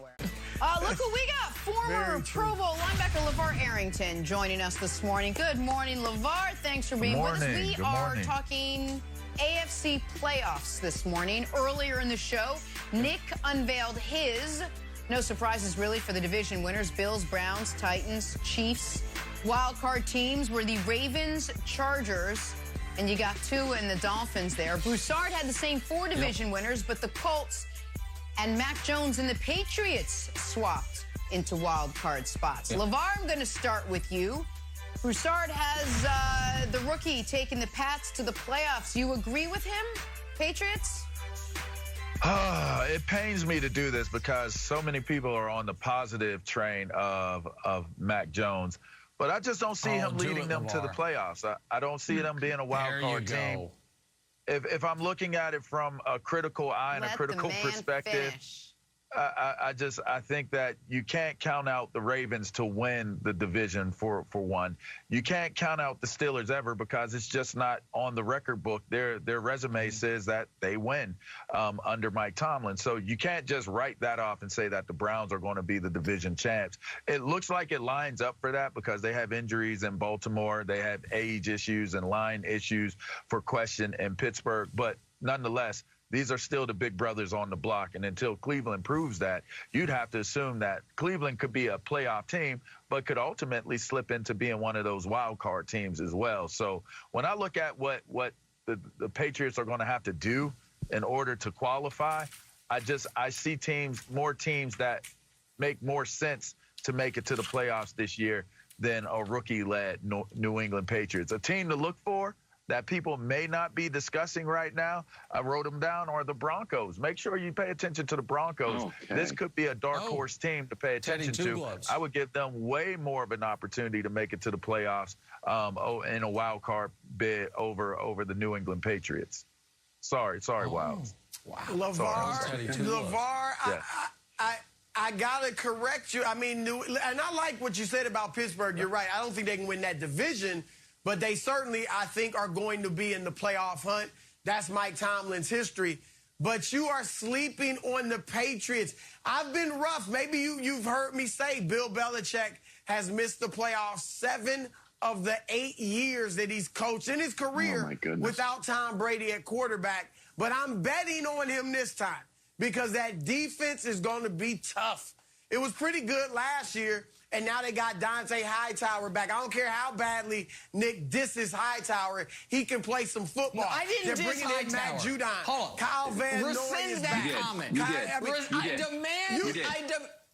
Look who we got. Former Pro Bowl linebacker LaVar Arrington joining us this morning. Good morning, LaVar. Thanks for being with us. We are talking AFC playoffs this morning. Earlier in the show, Nick unveiled his, no surprises really for the division winners, Bills, Browns, Titans, Chiefs. Wild card teams were the Ravens, Chargers, and you got Tua and the Dolphins there. Broussard had the same 4 division winners, but the Colts and Mac Jones and the Patriots swapped into wild card spots. LaVar, I'm going to start with you. Broussard has the rookie taking the Pats to the playoffs. You agree with him, Patriots? It pains me to do this because so many people are on the positive train of Mac Jones. But I just don't see him leading them to the playoffs. I don't see them being a wild card team. If I'm looking at it from a critical eye and a critical perspective, I think that you can't count out the Ravens to win the division for one. You can't count out the Steelers ever because it's just not on the record book. Their resume says that they win under Mike Tomlin. So you can't just write that off and say that the Browns are going to be the division champs. It looks like it lines up for that because they have injuries in Baltimore. They have age issues and line issues for question in Pittsburgh. But nonetheless, these are still the big brothers on the block. And until Cleveland proves that, you'd have to assume that Cleveland could be a playoff team, but could ultimately slip into being one of those wild card teams as well. So when I look at what the Patriots are going to have to do in order to qualify, I see more teams that make more sense to make it to the playoffs this year than a rookie-led New England Patriots. A team to look for that people may not be discussing right now, I wrote them down, are the Broncos. Make sure you pay attention to the Broncos. Okay. This could be a dark horse team to pay attention to. I would give them way more of an opportunity to make it to the playoffs in a wild card bid over the New England Patriots. Sorry, Wilds. Wow. LaVar, yeah. I got to correct you. I mean, and I like what you said about Pittsburgh. You're right. I don't think they can win that division. But they certainly, I think, are going to be in the playoff hunt. That's Mike Tomlin's history. But you are sleeping on the Patriots. I've been rough. Maybe you've heard me say Bill Belichick has missed the playoffs 7 of the 8 years that he's coached in his career without Tom Brady at quarterback. But I'm betting on him this time because that defense is going to be tough. It was pretty good last year. And now they got Dante Hightower back. I don't care how badly Nick disses Hightower. He can play some football. No, I didn't diss Hightower. In Matt Judon. Hold on. Kyle Van Noy is that back. comment. You did.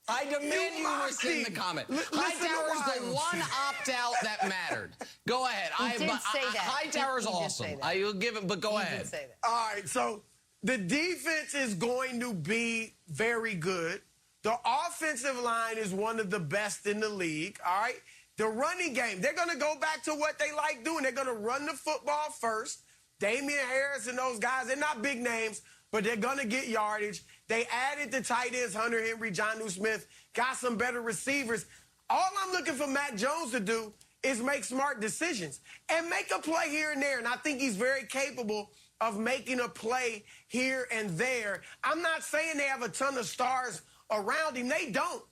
I demand you rescind the comment. Hightower's the one opt-out that mattered. Go ahead. He did say that. Hightower's awesome. You'll give it, but go ahead. Did say that. All right, so the defense is going to be very good. The offensive line is one of the best in the league, all right? The running game, they're going to go back to what they like doing. They're going to run the football first. Damian Harris and those guys, they're not big names, but they're going to get yardage. They added the tight ends, Hunter Henry, Jonnu Smith, got some better receivers. All I'm looking for Mac Jones to do is make smart decisions and make a play here and there, and I think he's very capable of making a play here and there. I'm not saying they have a ton of stars around him. They don't.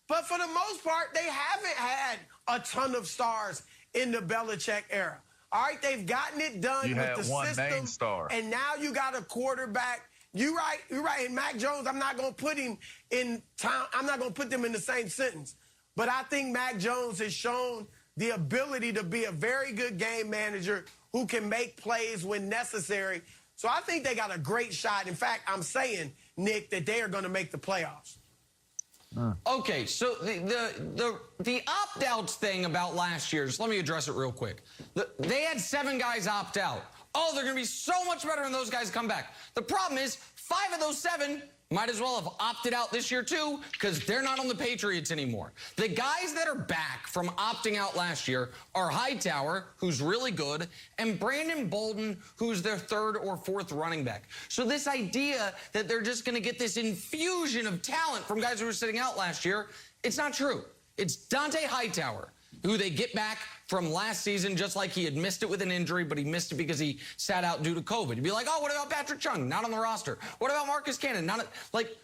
But for the most part, they haven't had a ton of stars in the Belichick era. All right, they've gotten it done with the system. Main star. And now you got a quarterback. You're right. And Mac Jones, I'm not going to put him in time. I'm not going to put them in the same sentence. But I think Mac Jones has shown the ability to be a very good game manager who can make plays when necessary. So I think they got a great shot. In fact, I'm saying, Nick, that they are going to make the playoffs. Okay, so the opt-outs thing about last year, just let me address it real quick. They had 7 guys opt out. Oh, they're going to be so much better when those guys come back. The problem is 5 of those 7 might as well have opted out this year too because they're not on the Patriots anymore. The guys that are back from opting out last year are Hightower, who's really good, and Brandon Bolden, who's their 3rd or 4th running back. So this idea that they're just going to get this infusion of talent from guys who were sitting out last year, it's not true. It's Dante Hightower, who they get back from last season, just like he had missed it with an injury, but he missed it because he sat out due to COVID. You'd be like, oh, what about Patrick Chung? Not on the roster. What about Marcus Cannon?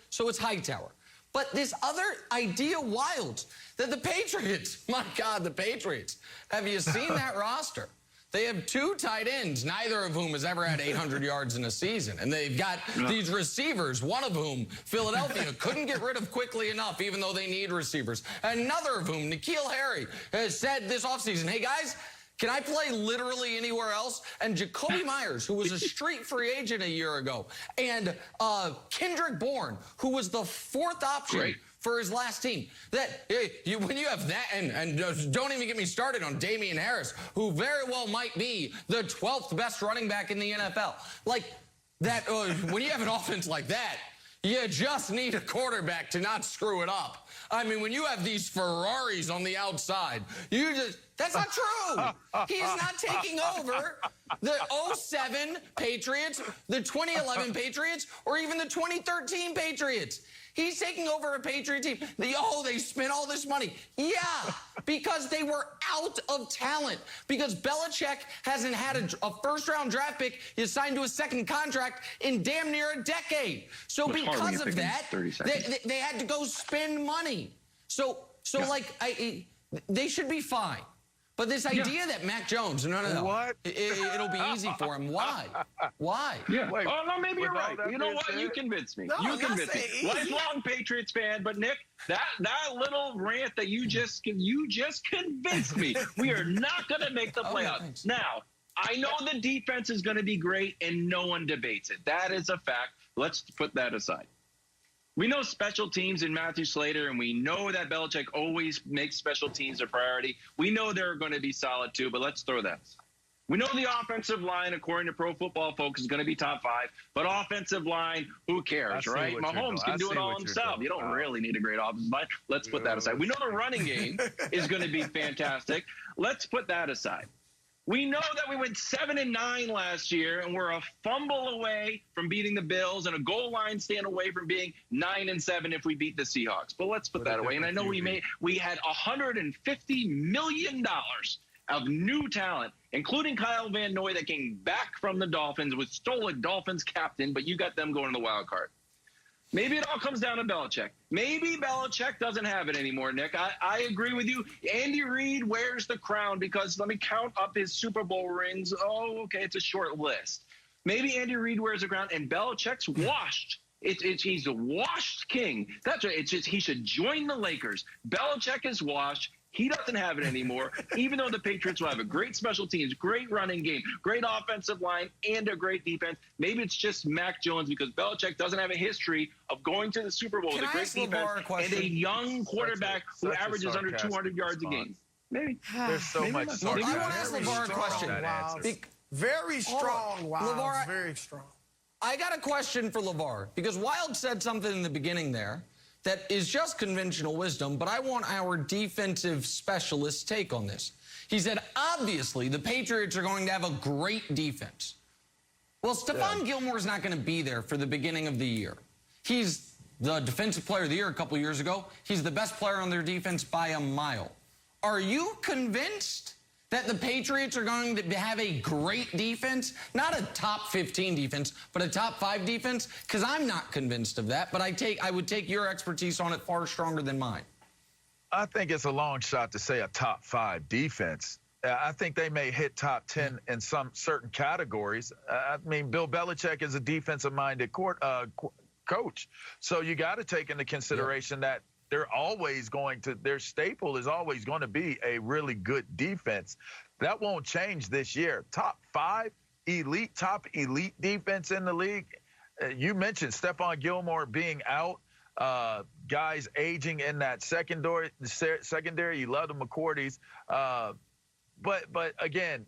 So it's Hightower. But this other idea, Wilds, that the Patriots, my God, the Patriots, have you seen that roster? They have 2 tight ends, neither of whom has ever had 800 yards in a season. And they've got these receivers, one of whom Philadelphia couldn't get rid of quickly enough, even though they need receivers. Another of whom, N'Keal Harry, has said this offseason, hey, guys, can I play literally anywhere else? And Jacoby Myers, who was a street free agent a year ago, and Kendrick Bourne, who was the 4th option for his last team. That when you have that, and don't even get me started on Damian Harris, who very well might be the 12th best running back in the NFL. Like that, when you have an offense like that, you just need a quarterback to not screw it up. I mean, when you have these Ferraris on the outside, that's not true. He's not taking over the 2007 Patriots, the 2011 Patriots, or even the 2013 Patriots. He's taking over a Patriot team. They spent all this money. Yeah, because they were out of talent. Because Belichick hasn't had a first-round draft pick. He's signed to a second contract in damn near a decade. So because of that, they had to go spend money. They should be fine. But this idea that Mac Jones, no. What? It'll be easy for him. Why? Why? Yeah. Wait, no, maybe you're right. You know what? You convinced me. You convinced me. Lifelong Patriots fan, but Nick, that little rant that you just convinced me. We are not going to make the playoffs. Now, I know the defense is going to be great, and no one debates it. That is a fact. Let's put that aside. We know special teams in Matthew Slater, and we know that Belichick always makes special teams a priority. We know they're going to be solid, too, but let's throw that aside. We know the offensive line, according to Pro Football Focus, is going to be top 5. But offensive line, who cares, right? Mahomes can do it all himself. You don't really need a great offensive line. Let's put that aside. We know the running game is going to be fantastic. Let's put that aside. We know that we went 7-9 last year, and we're a fumble away from beating the Bills and a goal line stand away from being 9-7 if we beat the Seahawks. But let's put that away. And I know we had $150 million of new talent, including Kyle Van Noy that came back from the Dolphins, was still a Dolphins captain, but you got them going to the wild card. Maybe it all comes down to Belichick. Maybe Belichick doesn't have it anymore, Nick. I agree with you. Andy Reid wears the crown because let me count up his Super Bowl rings. Oh, okay, it's a short list. Maybe Andy Reid wears the crown and Belichick's washed. He's a washed king. That's right. It's just he should join the Lakers. Belichick is washed. He doesn't have it anymore, even though the Patriots will have a great special teams, great running game, great offensive line, and a great defense. Maybe it's just Mac Jones because Belichick doesn't have a history of going to the Super Bowl with a great defense and a young quarterback who averages under 200 yards a game. Maybe. There's so much sarcasm. I want to ask LaVar a question. Very strong, LaVar, very strong. I got a question for LaVar because Wild said something in the beginning there that is just conventional wisdom, but I want our defensive specialist's take on this. He said, obviously, the Patriots are going to have a great defense. Well, Stephon Gilmore's not going to be there for the beginning of the year. He's the Defensive Player of the Year a couple years ago. He's the best player on their defense by a mile. Are you convinced that the Patriots are going to have a great defense? Not a top 15 defense, but a top 5 defense? Because I'm not convinced of that, but I would take your expertise on it far stronger than mine. I think it's a long shot to say a top 5 defense. I think they may hit top 10 in some certain categories. I mean, Bill Belichick is a defensive-minded coach. So you got to take into consideration that their staple is always going to be a really good defense. That won't change this year. Top 5 top elite defense in the league. You mentioned Stephon Gilmore being out, guys aging in that secondary. You love the McCourties. But again,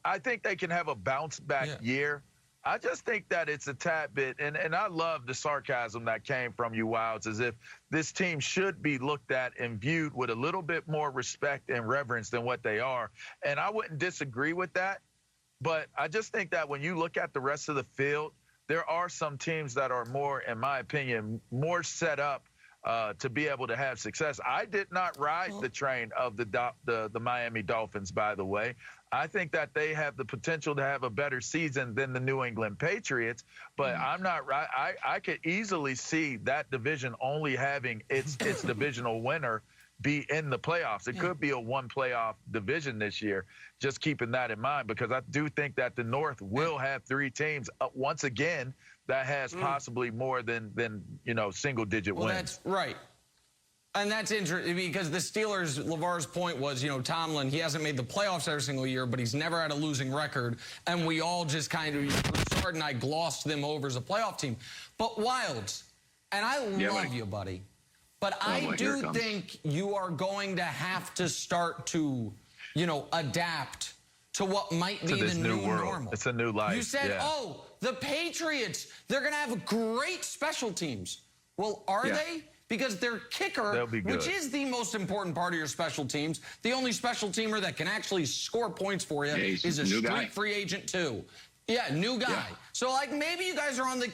I think they can have a bounce back year. I just think that it's a tad bit, and I love the sarcasm that came from you, Wilds, as if this team should be looked at and viewed with a little bit more respect and reverence than what they are. And I wouldn't disagree with that, but I just think that when you look at the rest of the field, there are some teams that are more, in my opinion, more set up to be able to have success. I did not ride the train of the Miami Dolphins, by the way. I think that they have the potential to have a better season than the New England Patriots, but I'm not right. I could easily see that division only having its divisional winner be in the playoffs. It could be a one playoff division this year, just keeping that in mind, because I do think that the North will have 3 teams once again that has possibly more than single-digit wins. That's right. And that's interesting because the Steelers, LaVar's point was, Tomlin, he hasn't made the playoffs every single year, but he's never had a losing record. And we all just kind of, Broussard and I glossed them over as a playoff team. But Wilds, and I love you, buddy, but I do think you are going to have to start to, adapt to what might be the new normal. It's a new life. You said, the Patriots, they're going to have great special teams. Well, are they? Because their kicker, which is the most important part of your special teams, the only special teamer that can actually score points for you is a straight free agent too. Yeah, new guy. Yeah. So, maybe you guys are on the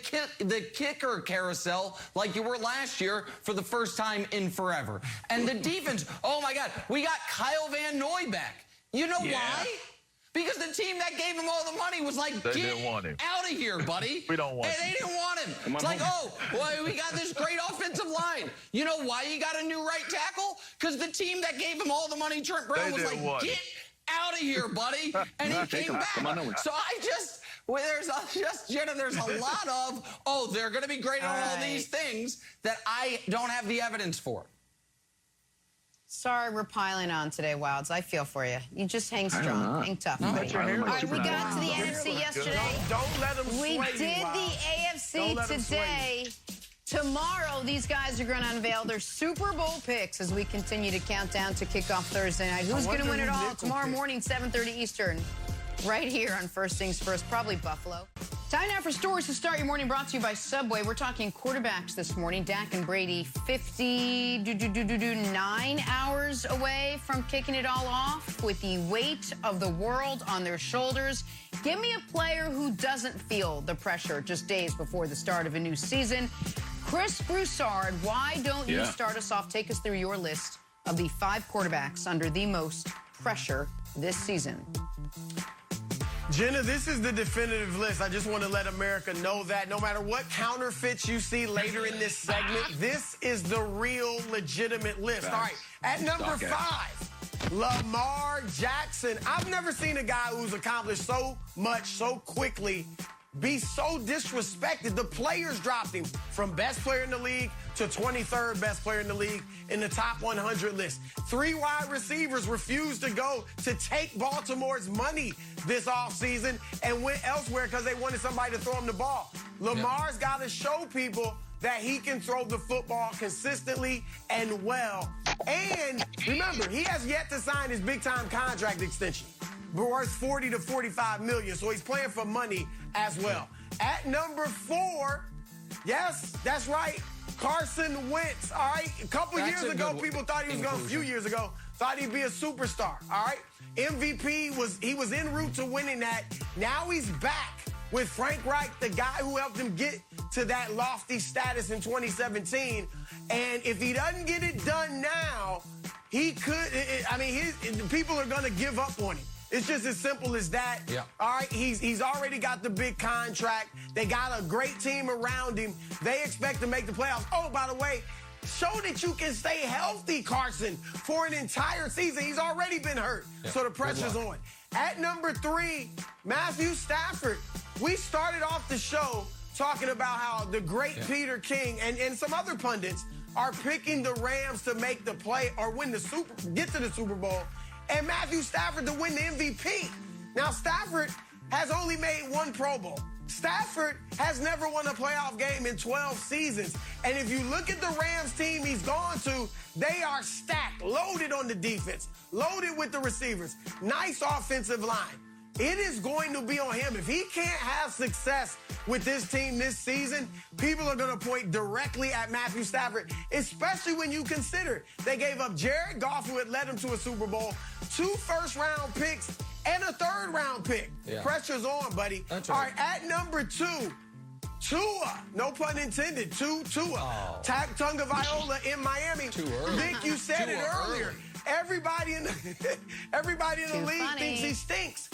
kicker carousel like you were last year for the first time in forever. And the defense, oh, my God, we got Kyle Van Noy back. You know why? Because the team that gave him all the money was like, they didn't want him. Out of here, buddy. We don't want him. They didn't want him. It's like, we got this great offensive line. You know why you got a new right tackle? Because the team that gave him all the money, Trent Brown, was like, get out of here, buddy. And he came back. So Jenna, there's a lot of, they're going to be great on all these things that I don't have the evidence for. Sorry, we're piling on today, Wilds. I feel for you. You just hang strong, hang tough. All right, we got to the NFC yesterday. Don't let them sway you, We did the AFC today. Tomorrow, these guys are going to unveil their Super Bowl picks as we continue to count down to kickoff Thursday night. Who's going to win it all? Tomorrow morning, 7:30 Eastern. Right here on First Things First, probably Buffalo. Time now for stories to start your morning, brought to you by Subway. We're talking quarterbacks this morning. Dak and Brady, 9 hours away from kicking it all off with the weight of the world on their shoulders. Give me a player who doesn't feel the pressure just days before the start of a new season. Chris Broussard, why don't you start us off? Take us through your list of the 5 quarterbacks under the most pressure this season. Jenna, this is the definitive list. I just want to let America know that no matter what counterfeits you see later in this segment, this is the real legitimate list. All right, at number 5, Lamar Jackson. I've never seen a guy who's accomplished so much so quickly be so disrespected. The players dropped him from best player in the league to 23rd best player in the league in the top 100 list. 3 wide receivers refused to go to take Baltimore's money this offseason and went elsewhere because they wanted somebody to throw him the ball. Lamar's got to show people that he can throw the football consistently and well. And remember, he has yet to sign his big-time contract extension, worth $40 to $45 million, so he's playing for money as well. At number 4, yes, that's right, Carson Wentz, all right? A couple years ago, people thought he was going, a few years ago, thought he'd be a superstar, all right? MVP, he was en route to winning that. Now he's back with Frank Wright, the guy who helped him get to that lofty status in 2017. And if he doesn't get it done now, he could, people are going to give up on him. It's just as simple as that. Yeah. All right, he's already got the big contract. They got a great team around him. They expect to make the playoffs. Oh, by the way, show that you can stay healthy, Carson, for an entire season. He's already been hurt, so the pressure's on. At number 3, Matthew Stafford. We started off the show talking about how the great Peter King and some other pundits are picking the Rams to make the play or get to the Super Bowl, and Matthew Stafford to win the MVP. Now, Stafford has only made 1 Pro Bowl. Stafford has never won a playoff game in 12 seasons. And if you look at the Rams team he's gone to, they are stacked, loaded on the defense, loaded with the receivers, nice offensive line. It is going to be on him. If he can't have success with this team this season, people are going to point directly at Matthew Stafford, especially when you consider they gave up Jared Goff, who had led them to a Super Bowl, 2 first-round picks, and a 3rd-round pick. Yeah. Pressure's on, buddy. That's right. All right, at number 2, Tua, no pun intended, Tua. Tonga Viola in Miami. Too early. Vic, you said it earlier. Everybody in the league thinks he stinks.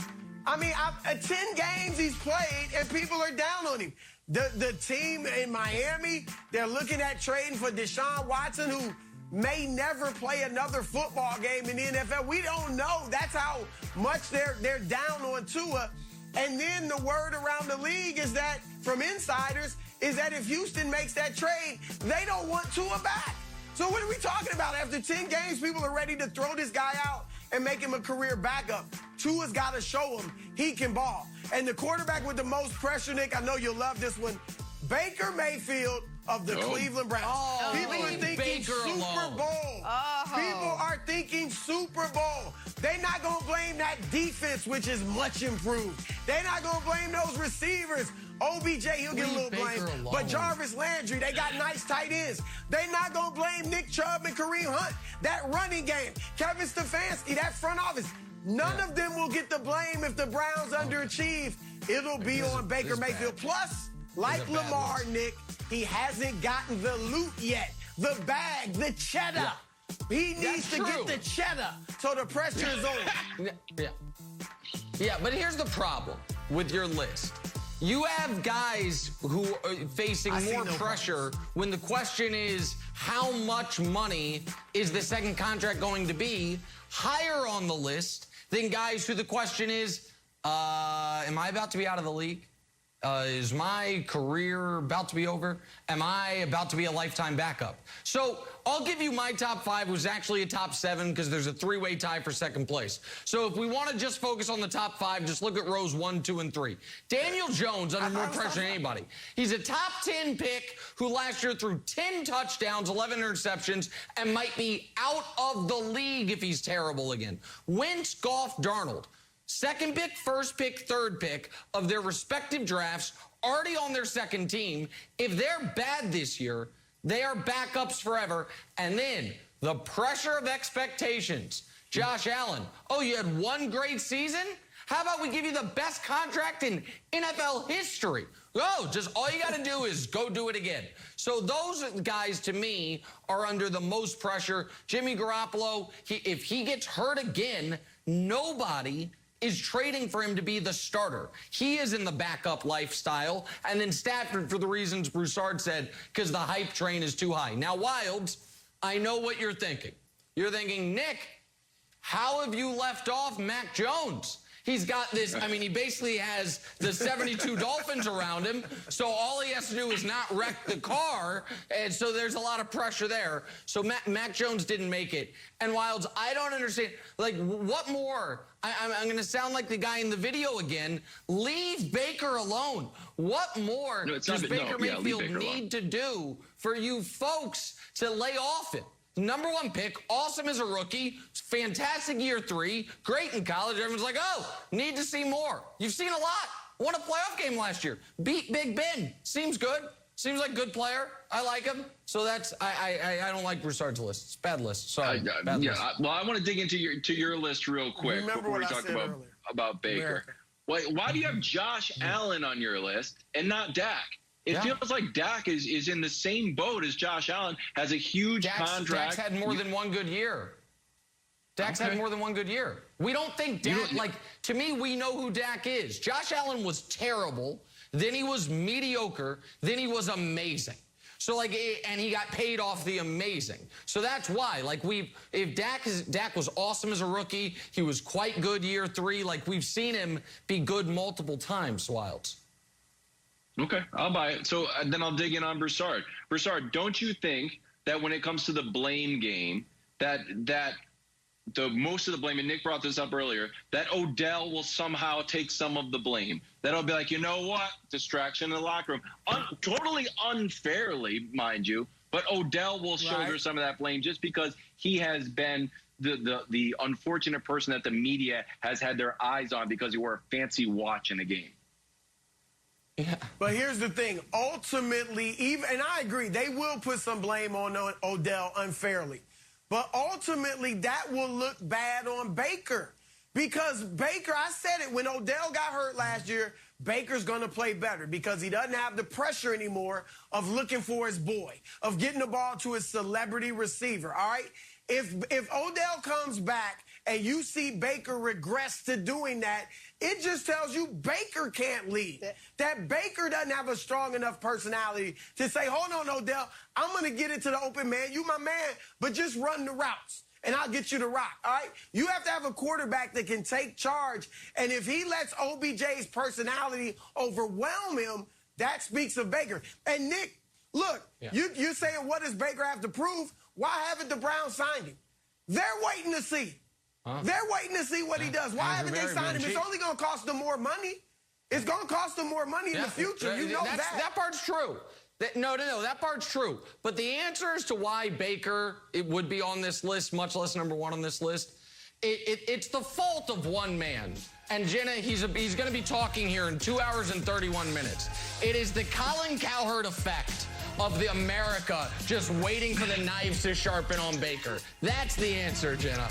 10 games he's played, and people are down on him. The team in Miami, they're looking at trading for Deshaun Watson, who may never play another football game in the NFL. We don't know. That's how much they're down on Tua. And then the word around the league is that, from insiders, is that if Houston makes that trade, they don't want Tua back. So what are we talking about? After 10 games, people are ready to throw this guy out and make him a career backup. Tua's got to show him he can ball. And the quarterback with the most pressure, Nick, I know you'll love this one, Baker Mayfield of the Cleveland Browns. People are thinking Baker Super Bowl. People are thinking Super Bowl. They're not going to blame that defense, which is much improved. They're not going to blame those receivers. OBJ, he'll get a little blame. But Jarvis Landry, they got nice tight ends. They're not going to blame Nick Chubb and Kareem Hunt. That running game, Kevin Stefanski, that front office, none of them will get the blame if the Browns underachieve. It'll be on Baker Mayfield. Plus, like Lamar, Nick, he hasn't gotten the loot yet. The bag, the cheddar. He needs to get the cheddar, so the pressure is on. Yeah, but here's the problem with your list. You have guys who are facing more pressure when the question is, how much money is the second contract going to be, higher on the list than guys who the question is, am I about to be out of the league? Is my career about to be over? Am I about to be a lifetime backup? So I'll give you my top 5, was actually a top 7 because there's a 3-way tie for second place. So if we want to just focus on the top 5, just look at rows 1, 2, and 3. Daniel Jones under more pressure than anybody. He's a top 10 pick who last year threw 10 touchdowns, 11 interceptions, and might be out of the league if he's terrible again. Wentz, Goff, Darnold. Second pick, first pick, third pick of their respective drafts, already on their second team. If they're bad this year, they are backups forever. And then the pressure of expectations. Josh Allen, oh, you had one great season? How about we give you the best contract in NFL history? Oh, just all you got to do is go do it again. So those guys, to me, are under the most pressure. Jimmy Garoppolo, if he gets hurt again, nobody is trading for him to be the starter. He is in the backup lifestyle. And then Stafford, for the reasons Broussard said, because the hype train is too high. Now, Wilds, I know what you're thinking. You're thinking, Nick, how have you left off Mac Jones? He's got this, I mean, he basically has the 72 Dolphins around him, so all he has to do is not wreck the car, and so there's a lot of pressure there. So Mac Jones didn't make it. And Wilds, I don't understand, like, what more? I'm going to sound like the guy in the video again. Leave Baker alone. What more does Baker Mayfield need to do for you folks to lay off him? Number 1 pick, awesome as a rookie, fantastic year 3, great in college. Everyone's like, oh, need to see more. You've seen a lot. Won a playoff game last year. Beat Big Ben. Seems good. Seems like a good player. I like him. So that's, I don't like Broussard's list. It's a bad list. Sorry. Bad list. Well, I want to dig into your list real quick before we talk about Baker. Why do you have Josh Allen on your list and not Dak? It feels like Dak is in the same boat as Josh Allen, has a huge contract. Dak's had more than one good year. Dak's had more than one good year. We don't think Dak, like, to me, we know who Dak is. Josh Allen was terrible, then he was mediocre, then he was amazing. So, like, and he got paid off the amazing. So that's why, like, if Dak was awesome as a rookie, he was quite good year 3, like, we've seen him be good multiple times, Wilds. Okay, I'll buy it. So then I'll dig in on Broussard. Broussard, don't you think that when it comes to the blame game, that the most of the blame, and Nick brought this up earlier, that Odell will somehow take some of the blame? That'll be like, you know what? Distraction in the locker room. Totally unfairly, mind you, but Odell will shoulder some of that blame just because he has been the unfortunate person that the media has had their eyes on because he wore a fancy watch in a game. Yeah. But here's the thing. Ultimately, and I agree, they will put some blame on Odell unfairly. But ultimately, that will look bad on Baker. Because Baker, I said it, when Odell got hurt last year, Baker's going to play better because he doesn't have the pressure anymore of looking for his boy, of getting the ball to his celebrity receiver, all right? If Odell comes back and you see Baker regress to doing that, it just tells you Baker can't lead. That Baker doesn't have a strong enough personality to say, hold on, Odell, I'm going to get it to the open man. You my man, but just run the routes, and I'll get you the rock, all right? You have to have a quarterback that can take charge, and if he lets OBJ's personality overwhelm him, that speaks of Baker. And, Nick, look, you're saying what does Baker have to prove? Why haven't the Browns signed him? They're waiting to see. They're waiting to see what he does. Why haven't they signed him? It's only going to cost them more money. It's going to cost them more money in the future. You know that. That part's true. No, that part's true. But the answer as to why Baker would be on this list, much less number one on this list, it's the fault of one man. And Jenna, he's going to be talking here in 2 hours and 31 minutes. It is the Colin Cowherd effect of the America just waiting for the knives to sharpen on Baker. That's the answer, Jenna.